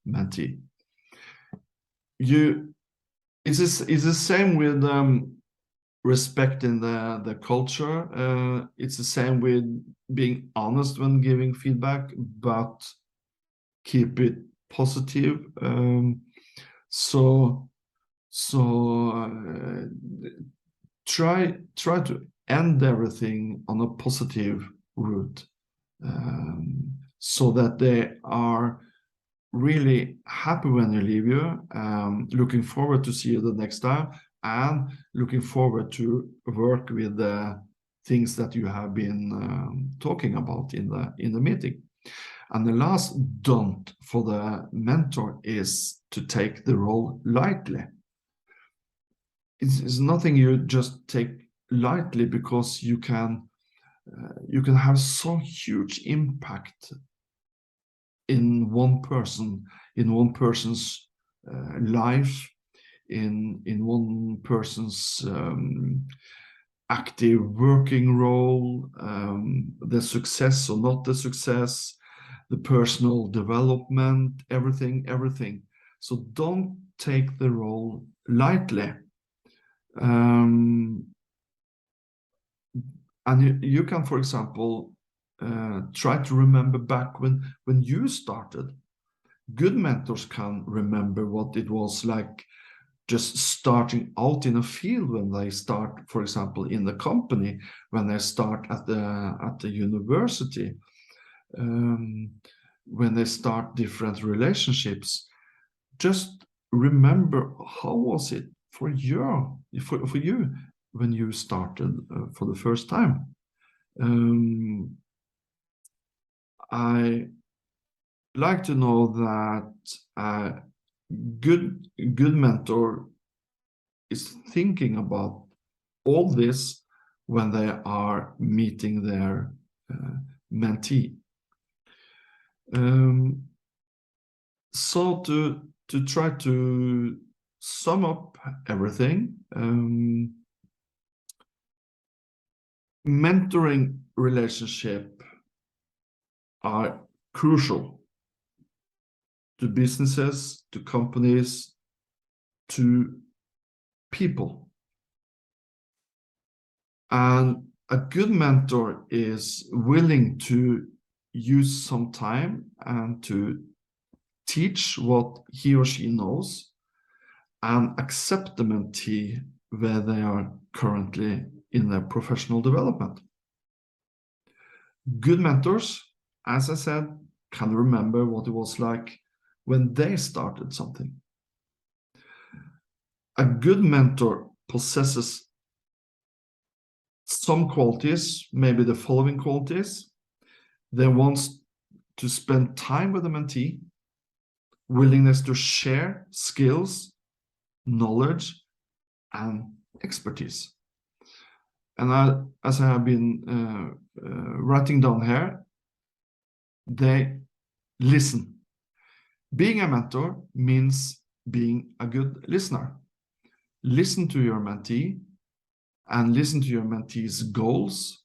mentee. It's the same with respecting the culture. It's the same with being honest when giving feedback, but keep it positive. Try to end everything on a positive route, so that they are really happy when you leave you, looking forward to see you the next time, and looking forward to work with the things that you have been talking about in the meeting. And the last don't for the mentor is to take the role lightly. It's nothing you just take lightly, because you can have so huge impact in one person, in one person's life, in one person's active working role, the success or not the success, the personal development, everything. So don't take the role lightly. And you can, for example, try to remember back when you started. Good mentors can remember what it was like just starting out in a field when they start, for example, in the company, when they start at the university, when they start different relationships. Just remember, how was it for you when you started for the first time? I like to know that a good mentor is thinking about all this when they are meeting their mentee. So to try to sum up everything, mentoring relationship are crucial to businesses, to companies, to people. And a good mentor is willing to use some time and to teach what he or she knows and accept the mentee where they are currently in their professional development. Good mentors, as I said, can remember what it was like when they started something. A good mentor possesses some qualities, maybe the following qualities. They want to spend time with the mentee, willingness to share skills, knowledge, and expertise. And as I have been writing down here, they listen. Being a mentor means being a good listener. Listen to your mentee and listen to your mentee's goals,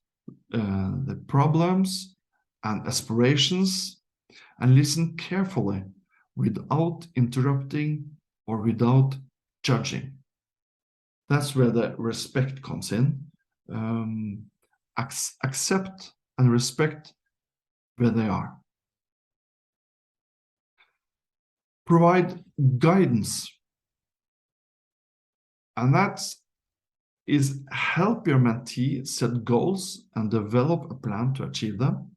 the problems and aspirations, and listen carefully without interrupting or without judging. That's where the respect comes in. Accept and respect where they are. Provide guidance. And that is help your mentee set goals and develop a plan to achieve them.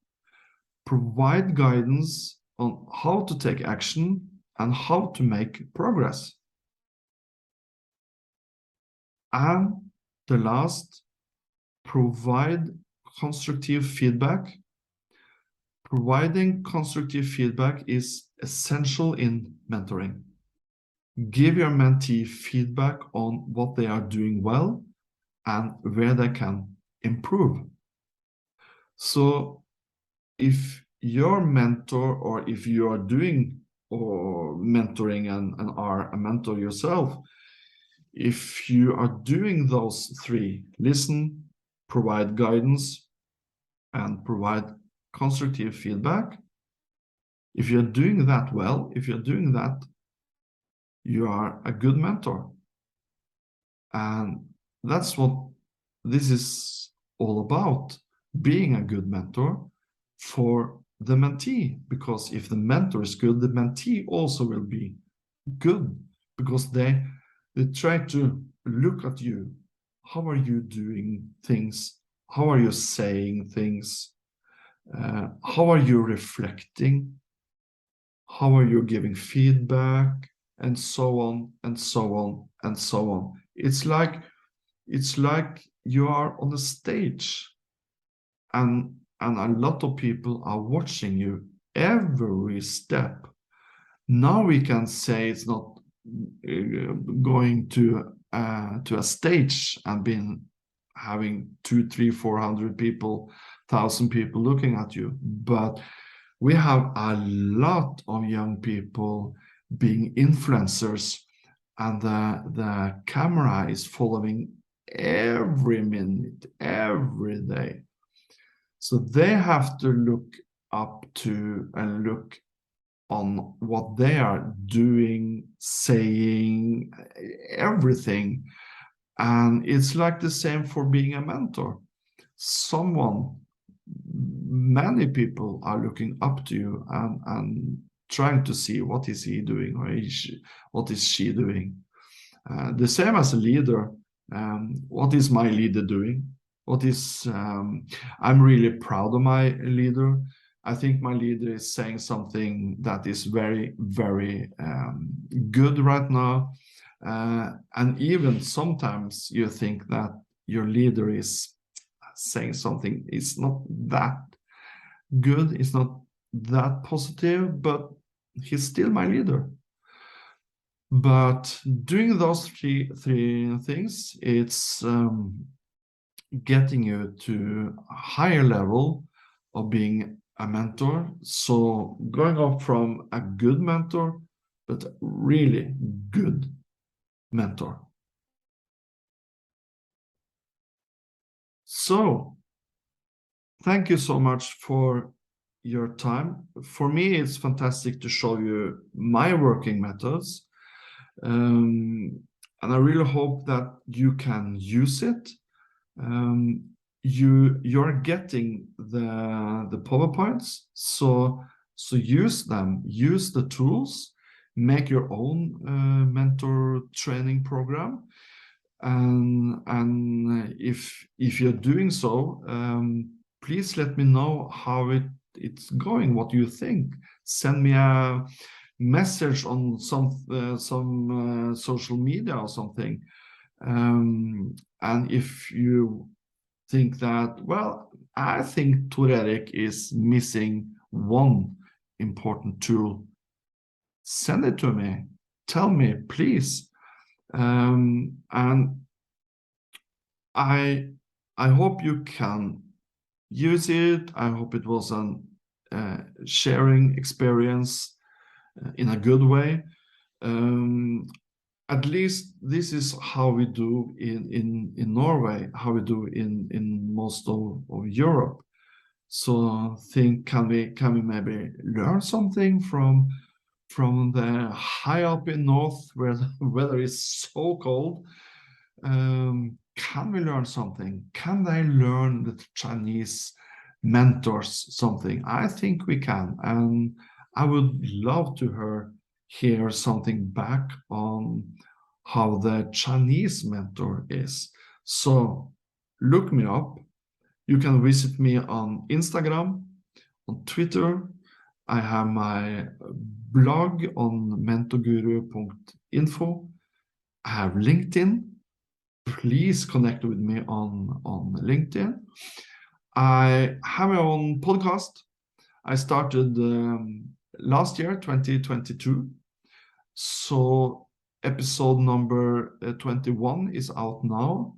Provide guidance on how to take action and how to make progress. And the last, provide constructive feedback. Providing constructive feedback is essential in mentoring. Give your mentee feedback on what they are doing well and where they can improve. So if your mentor, or if you are doing or mentoring and are a mentor yourself, if you are doing those three, listen, provide guidance, and provide constructive feedback, if you're doing that well, if you're doing that, you are a good mentor. And that's what this is all about, being a good mentor for the mentee. Because if the mentor is good, the mentee also will be good, because they try to look at you. How are you doing things? How are you saying things? How are you reflecting? How are you giving feedback? And so on, and so on, and so on. It's like you are on the stage, and a lot of people are watching you every step. Now we can say it's not going to a stage and having 200, 300, 400 people, 1,000 people looking at you, but we have a lot of young people being influencers, and the camera is following every minute, every day. So they have to look up to and look on what they are doing, saying, everything. And it's like the same for being a mentor. Many people are looking up to you and trying to see what is he doing, or what is she doing. The same as a leader. What is my leader doing? I'm really proud of my leader. I think my leader is saying something that is very, very good right now. And even sometimes you think that your leader is saying something is not that good, it's not that positive, but he's still my leader. But doing those three things, it's getting you to a higher level of being a mentor. So going up from a good mentor, but really good mentor. So thank you so much for your time. For me, it's fantastic to show you my working methods. And I really hope that you can use it. You're getting the PowerPoints, so use them, use the tools, make your own mentor training program. And if you're doing so, please let me know how it's going, what you think. Send me a message on some social media or something. And if you think that, well, I think Thor-Erik is missing one important tool, send it to me. Tell me, please. And I hope you can use it. I hope it was a sharing experience in a good way. At least this is how we do in Norway, how we do in most of Europe. So can we maybe learn something from the high up in north where the weather is so cold? Can we learn something? Can they learn the Chinese mentors something? I think we can, and I would love to hear something back on how the Chinese mentor is. So look me up. You can visit me on Instagram, on Twitter. I have my blog on mentorguru.info. I have LinkedIn. Please connect with me on LinkedIn. I have my own podcast. I started last year, 2022. So episode number 21 is out now,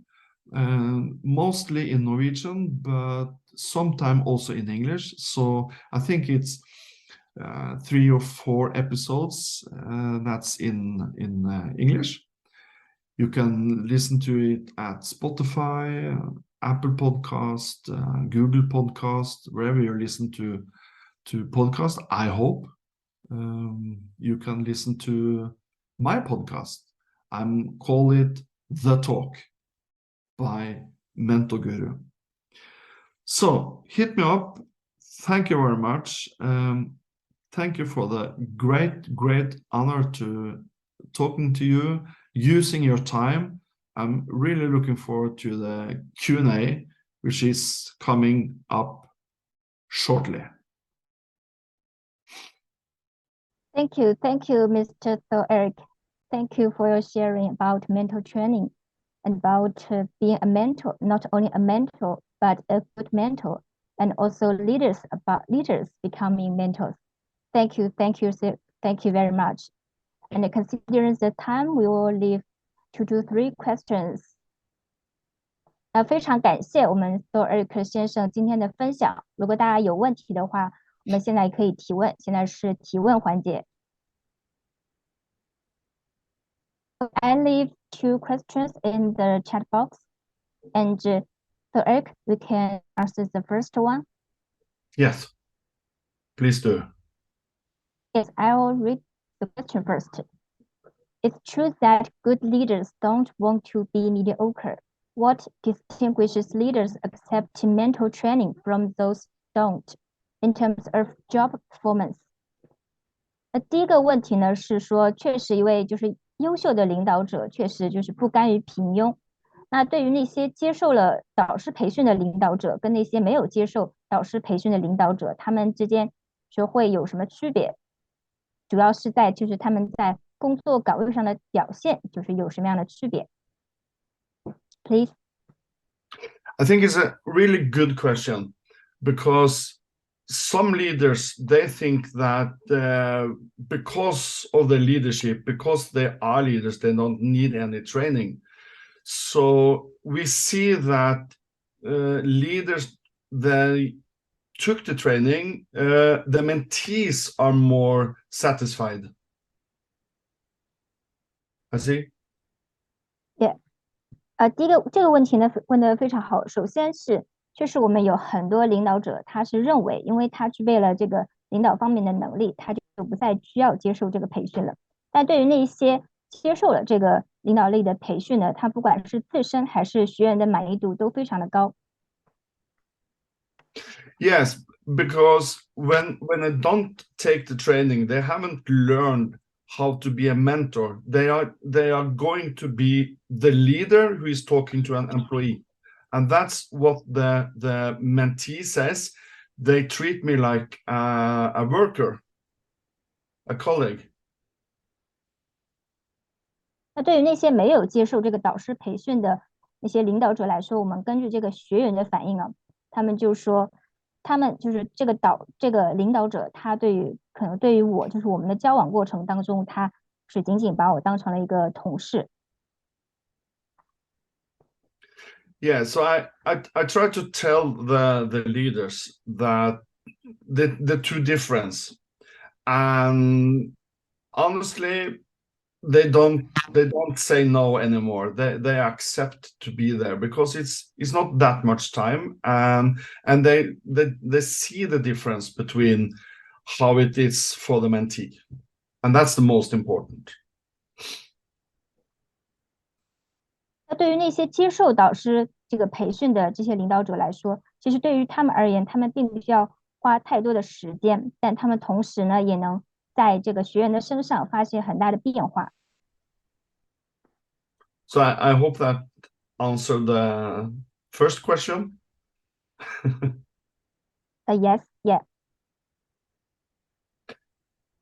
mostly in Norwegian, but sometime also in English. So I think it's 3 or 4 episodes that's in English. You can listen to it at Spotify, Apple Podcast, Google Podcast, wherever you listen to podcast. I hope you can listen to my podcast. I'm call it The Talk by Mentor Guru. So hit me up. Thank you very much. Thank you for the great honor to talking to you, using your time. I'm really looking forward to the Q&A, which is coming up shortly. Thank you, Mr. Thor-Erik. Thank you for your sharing about mentor training and about being a mentor, not only a mentor, but a good mentor, and also leaders becoming mentors. Thank you very much. And considering the time, we will leave 2 to 3 questions. 非常感谢我们 Thor-Erik 先生今天的分享。如果大家有问题的话，我们现在可以提问，现在是提问环节。I leave 2 questions in the chat box, and Thor-Erik, we can answer the first one. Yes, please do. Yes, I will read the question first. It's true that good leaders don't want to be mediocre. What distinguishes leaders accepting mentor training from those don't in terms of job performance? 第一个问题呢是说，确实一位就是优秀的领导者，确实就是不甘于平庸。那对于那些接受了导师培训的领导者，跟那些没有接受导师培训的领导者，他们之间是会有什么区别？主要是在就是他们在工作岗位上的表现，就是有什么样的区别 ？Please. I think it's a really good question because some leaders, they think that because of their leadership, because they are leaders, they don't need any training. So we see that leaders, they took the training, the mentees are more satisfied. I see. Yeah. 第一个这个问题呢问得非常好。首先是确实我们有很多领导者，他是认为，因为他具备了这个领导方面的能力，他就不再需要接受这个培训了。但对于那些接受了这个领导力的培训呢，他不管是自身还是学员的满意度都非常的高。Yes, because when they don't take the training, they haven't learned how to be a mentor. They are going to be the leader who is talking to an employee, and that's what the mentee says. They treat me like a worker, a colleague. 那对于那些没有接受这个导师培训的那些领导者来说，我们根据这个学员的反应啊，他们就说，他们就是这个领导者，他可能对于我，就是我们的交往过程当中，他是仅仅把我当成了一个同事。Yeah, so I try to tell the leaders that the two difference, and honestly, they don't say no anymore. They accept to be there because it's not that much time, and they see the difference between how it is for the mentee, and that's the most important. 那对于那些接受导师这个培训的这些领导者来说，其实对于他们而言，他们并不需要花太多的时间，但他们同时呢，也能在这个学员的身上发现很大的变化。So I hope that answered the first question. Yes, yeah.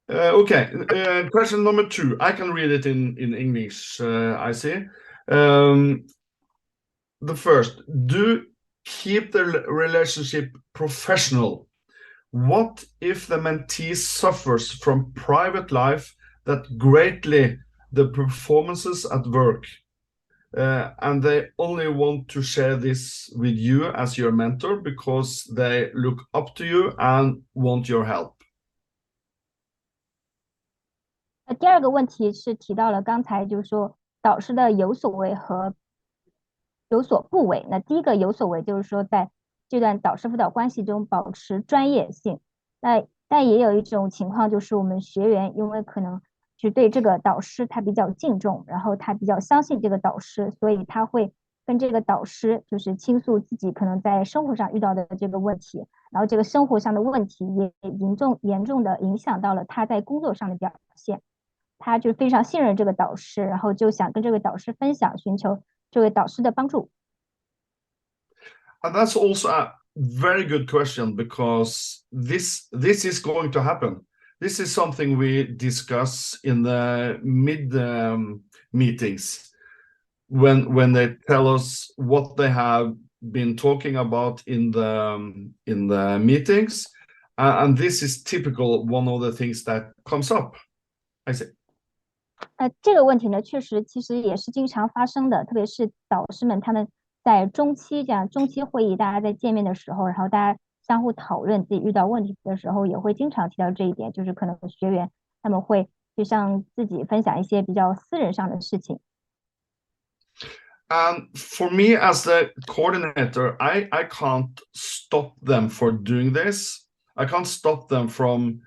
Okay, question number 2. I can read it in English, I see. The first, do keep the relationship professional. What if the mentee suffers from private life that greatly the performances at work, and they only want to share this with you as your mentor because they look up to you and want your help? 那第二个问题是提到了刚才就是说导师的有所为和有所不为。那第一个有所为就是说在这段导师辅导关系中保持专业性。那但也有一种情况就是我们学员因为可能是对这个导师他比较敬重，然后他比较相信这个导师，所以他会跟这个导师就是倾诉自己可能在生活上遇到的这个问题，然后这个生活上的问题也严重的影响到了他在工作上的表现。他就非常信任这个导师，然后就想跟这位导师分享，寻求这位导师的帮助。And that's also a very good question because this is going to happen. This is something we discuss in the mid meetings when they tell us what they have been talking about in the meetings, and this is typical one of the things that comes up. I say. 这个问题呢，确实其实也是经常发生的，特别是导师们他们在中期这样中期会议，大家在见面的时候，然后大家相互讨论自己遇到问题的时候，也会经常提到这一点，就是可能学员他们会就向自己分享一些比较私人上的事情。And for me as the coordinator, I can't stop them for doing this. I can't stop them from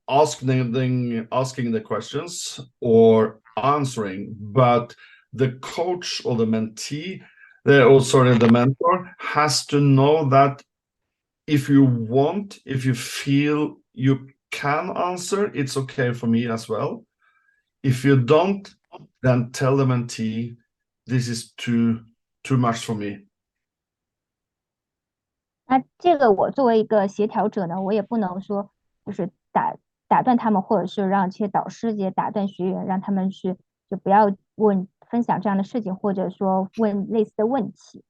asking the questions or answering, but the coach or the mentee, the mentor has to know that if you feel you can answer, it's okay for me as well. If you don't, then tell the mentee, this is too much for me. 那这个我作为一个协调者呢，我也不能说就是打断他们，或者是让这些导师也打断学员，让他们就不要分享这样的事情，或者说问类似的问题。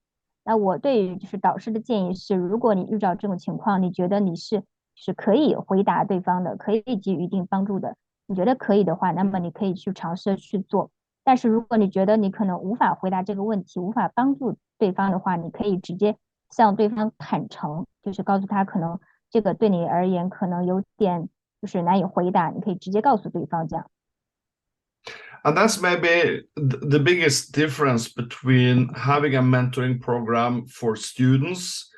那我对于就是导师的建议是，如果你遇到这种情况，你觉得你是可以回答对方的，可以给予一定帮助的，你觉得可以的话，那么你可以去尝试去做。但是如果你觉得你可能无法回答这个问题，无法帮助对方的话，你可以直接向对方坦诚，就是告诉他可能这个对你而言可能有点就是难以回答，你可以直接告诉对方这样。And that's maybe the biggest difference between having a mentoring program for students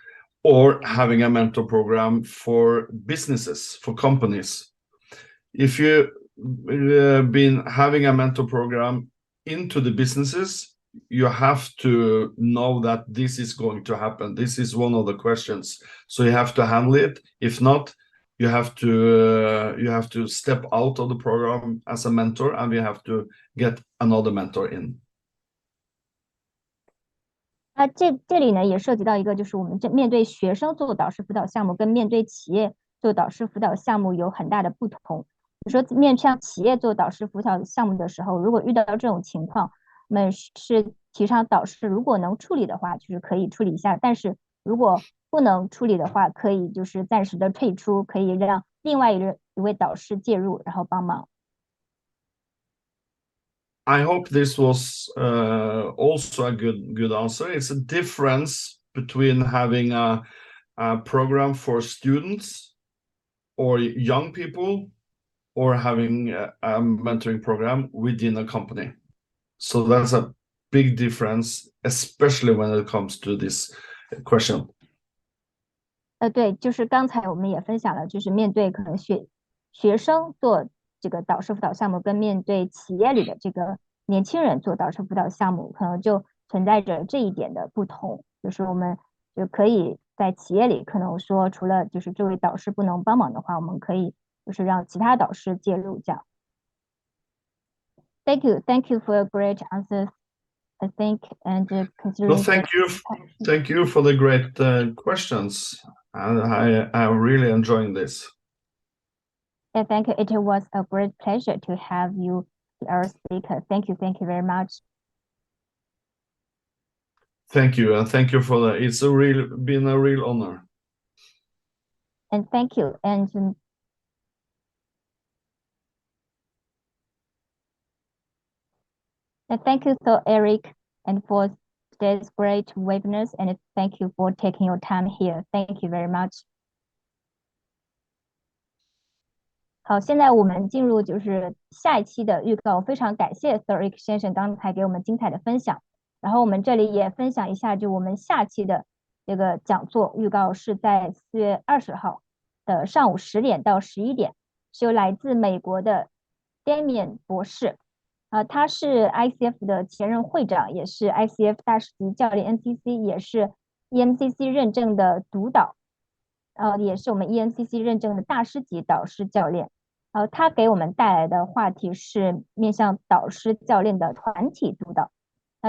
or having a mentor program for businesses, for companies. If you've been having a mentor program into the businesses, you have to know that this is going to happen. This is one of the questions. So you have to handle it. If not, you have to step out of the program as a mentor, and you have to get another mentor in. 这里呢也涉及到一个，就是我们面对学生做导师辅导项目，跟面对企业做导师辅导项目有很大的不同。比如说面向企业做导师辅导项目的时候，如果遇到这种情况，我们是提倡导师如果能处理的话，就是可以处理一下；但是如果不能处理的话，可以就是暂时的退出，可以让另外一位导师介入，然后帮忙。I hope this was also a good answer. It's a difference between having a program for students or young people or having a mentoring program within a company. So that's a big difference, especially when it comes to this question. 对，就是刚才我们也分享了，就是面对可能学生做这个导师辅导项目，跟面对企业里的这个年轻人做导师辅导项目，可能就存在着这一点的不同。就是我们就可以在企业里，可能说除了就是这位导师不能帮忙的话，我们可以就是让其他导师介入这样。Thank you for your great answers. I think and considering. Well, thank you for the great questions. I'm really enjoying this. Yeah, thank you. It was a great pleasure to have you, our speaker. Thank you very much. Thank you, and thank you for that. It's been a real honor. And thank you. And thank you, Thor-Erik, and for today's great webinars. And thank you for taking your time here. Thank you very much. 好，现在我们进入就是下一期的预告。非常感谢 Thor-Erik 先生刚才给我们精彩的分享。然后我们这里也分享一下，就我们下期的这个讲座预告是在4月20号的上午10点到11点，是由来自美国的 Damian 博士。他是 ICF 的前任会长，也是 ICF 大师级教练 NCC， 也是 EMCC 认证的督导，也是我们 EMCC 认证的大师级导师教练。他给我们带来的话题是面向导师教练的团体督导。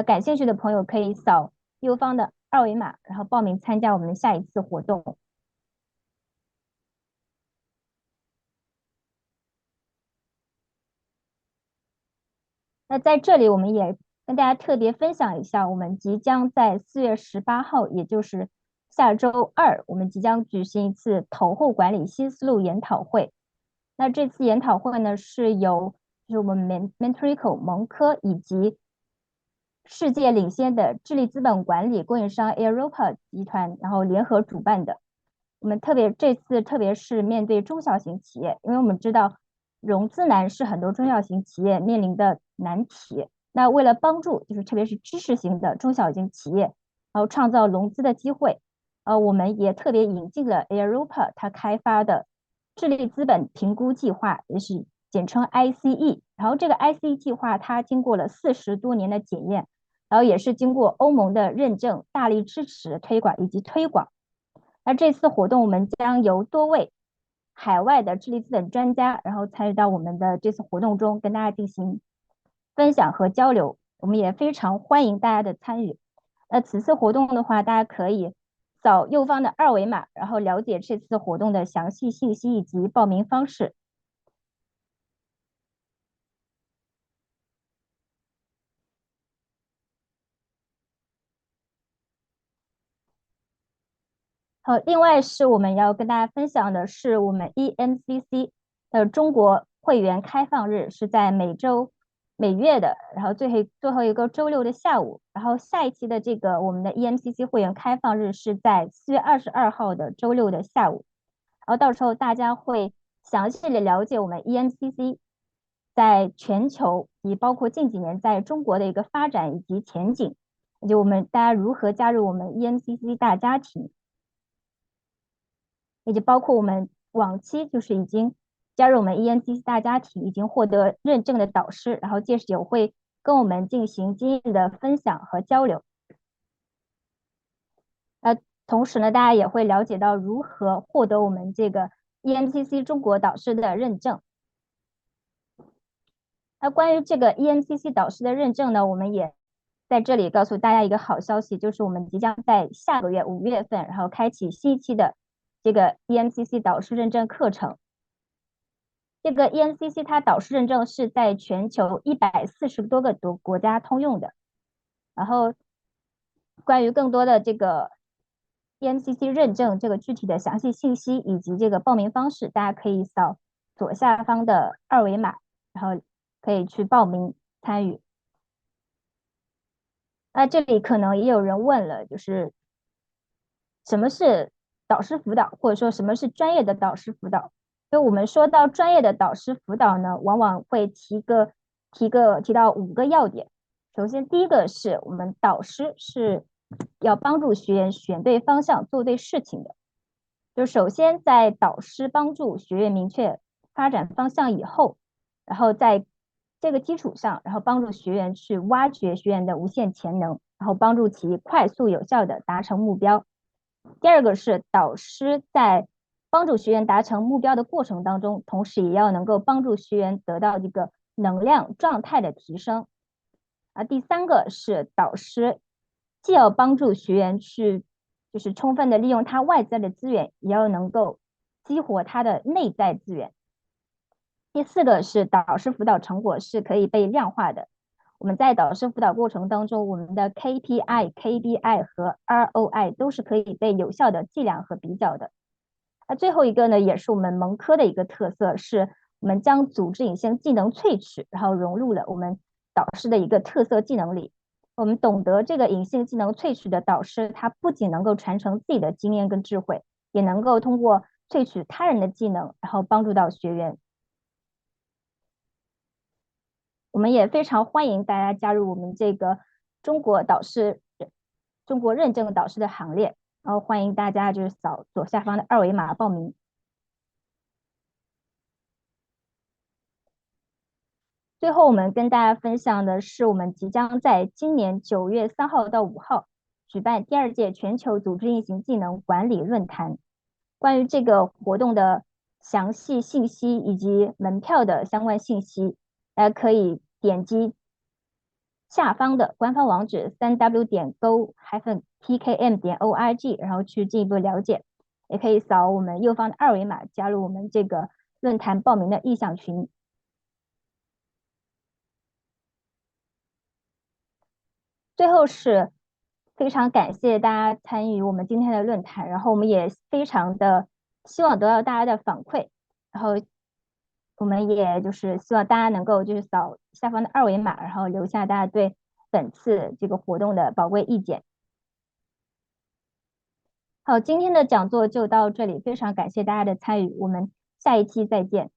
感兴趣的朋友可以扫右方的二维码，然后报名参加我们下一次活动。那在这里我们也跟大家特别分享一下，我们即将在4月18号，也就是下周二，我们即将举行一次投后管理新思路研讨会。那这次研讨会呢，是由就是我们 Mentorico 蒙科以及世界领先的智力资本管理供应商 Europa 集团，然后联合主办的。我们这次特别是面对中小型企业，因为我们知道融资难是很多中小型企业面临的难题。那为了帮助就是特别是知识型的中小型企业，然后创造融资的机会，我们也特别引进了 Europa 它开发的智力资本评估计划，也是简称 ICE。然后这个 ICE 计划它经过了40多年的检验，然后也是经过欧盟的认证，大力支持推广以及推广。那这次活动我们将由多位海外的智力资本专家，然后参与到我们的这次活动中，跟大家进行分享和交流。我们也非常欢迎大家的参与。此次活动的话，大家可以扫右方的二维码，然后了解这次活动的详细信息以及报名方式。好，另外是我们要跟大家分享的是，我们 EMCC 的中国会员开放日是在每月的，然后最后一个周六的下午。然后下一期的这个我们的 EMCC 会员开放日是在4月22号的周六的下午。然后到时候大家会详细的了解我们 EMCC 在全球也包括近几年在中国的一个发展以及前景，以及大家如何加入我们 EMCC 大家庭，以及包括我们往期已经加入我们 EMCC 大家庭，已经获得认证的导师，然后届时也会跟我们进行经验的分享和交流。同时呢，大家也会了解到如何获得我们这个 EMCC 中国导师的认证。那关于这个 EMCC 导师的认证呢，我们也在这里告诉大家一个好消息，就是我们即将在下个月5月份，然后开启新一期的这个 EMCC 导师认证课程。这个 EMCC 它导师认证是在全球140多个国家通用的。然后关于更多的这个 EMCC 认证这个具体的详细信息以及这个报名方式，大家可以扫左下方的二维码，然后可以去报名参与。那这里可能也有人问了，就是什么是导师辅导，或者说什么是专业的导师辅导？因为我们说到专业的导师辅导呢，往往会提到5个要点。首先，第一个是我们导师是要帮助学员选对方向、做对事情的。就首先在导师帮助学员明确发展方向以后，然后在这个基础上，然后帮助学员去挖掘学员的无限潜能，然后帮助其快速有效的达成目标。第二个是导师在帮助学员达成目标的过程当中，同时也要能够帮助学员得到这个能量状态的提升。第三个是导师既要帮助学员去充分的利用他外在的资源，也要能够激活他的内在资源。第四个是导师辅导成果是可以被量化的。我们在导师辅导过程当中，我们的 KPI、KBI 和 ROI 都是可以被有效的计量和比较的。最后一个呢，也是我们蒙科的一个特色，是我们将组织隐性技能萃取，然后融入了我们导师的一个特色技能里。我们懂得这个隐性技能萃取的导师，他不仅能够传承自己的经验跟智慧，也能够通过萃取他人的技能，然后帮助到学员。我们也非常欢迎大家加入我们这个中国认证导师的行列，然后欢迎大家扫左下方的二维码报名。最后我们跟大家分享的是，我们即将在今年9月3号到5号举办第2届全球组织运行技能管理论坛。关于这个活动的详细信息以及门票的相关信息，大家可以点击下方的官方网址 www.GO-TKM.org， 然后去进一步了解。也可以扫我们右方的二维码，加入我们这个论坛报名的意向群。最后是非常感谢大家参与我们今天的论坛，然后我们也非常的希望得到大家的反馈，然后我们也希望大家能够扫下方的二维码，然后留下大家对本次这个活动的宝贵意见。好，今天的讲座就到这里，非常感谢大家的参与，我们下一期再见。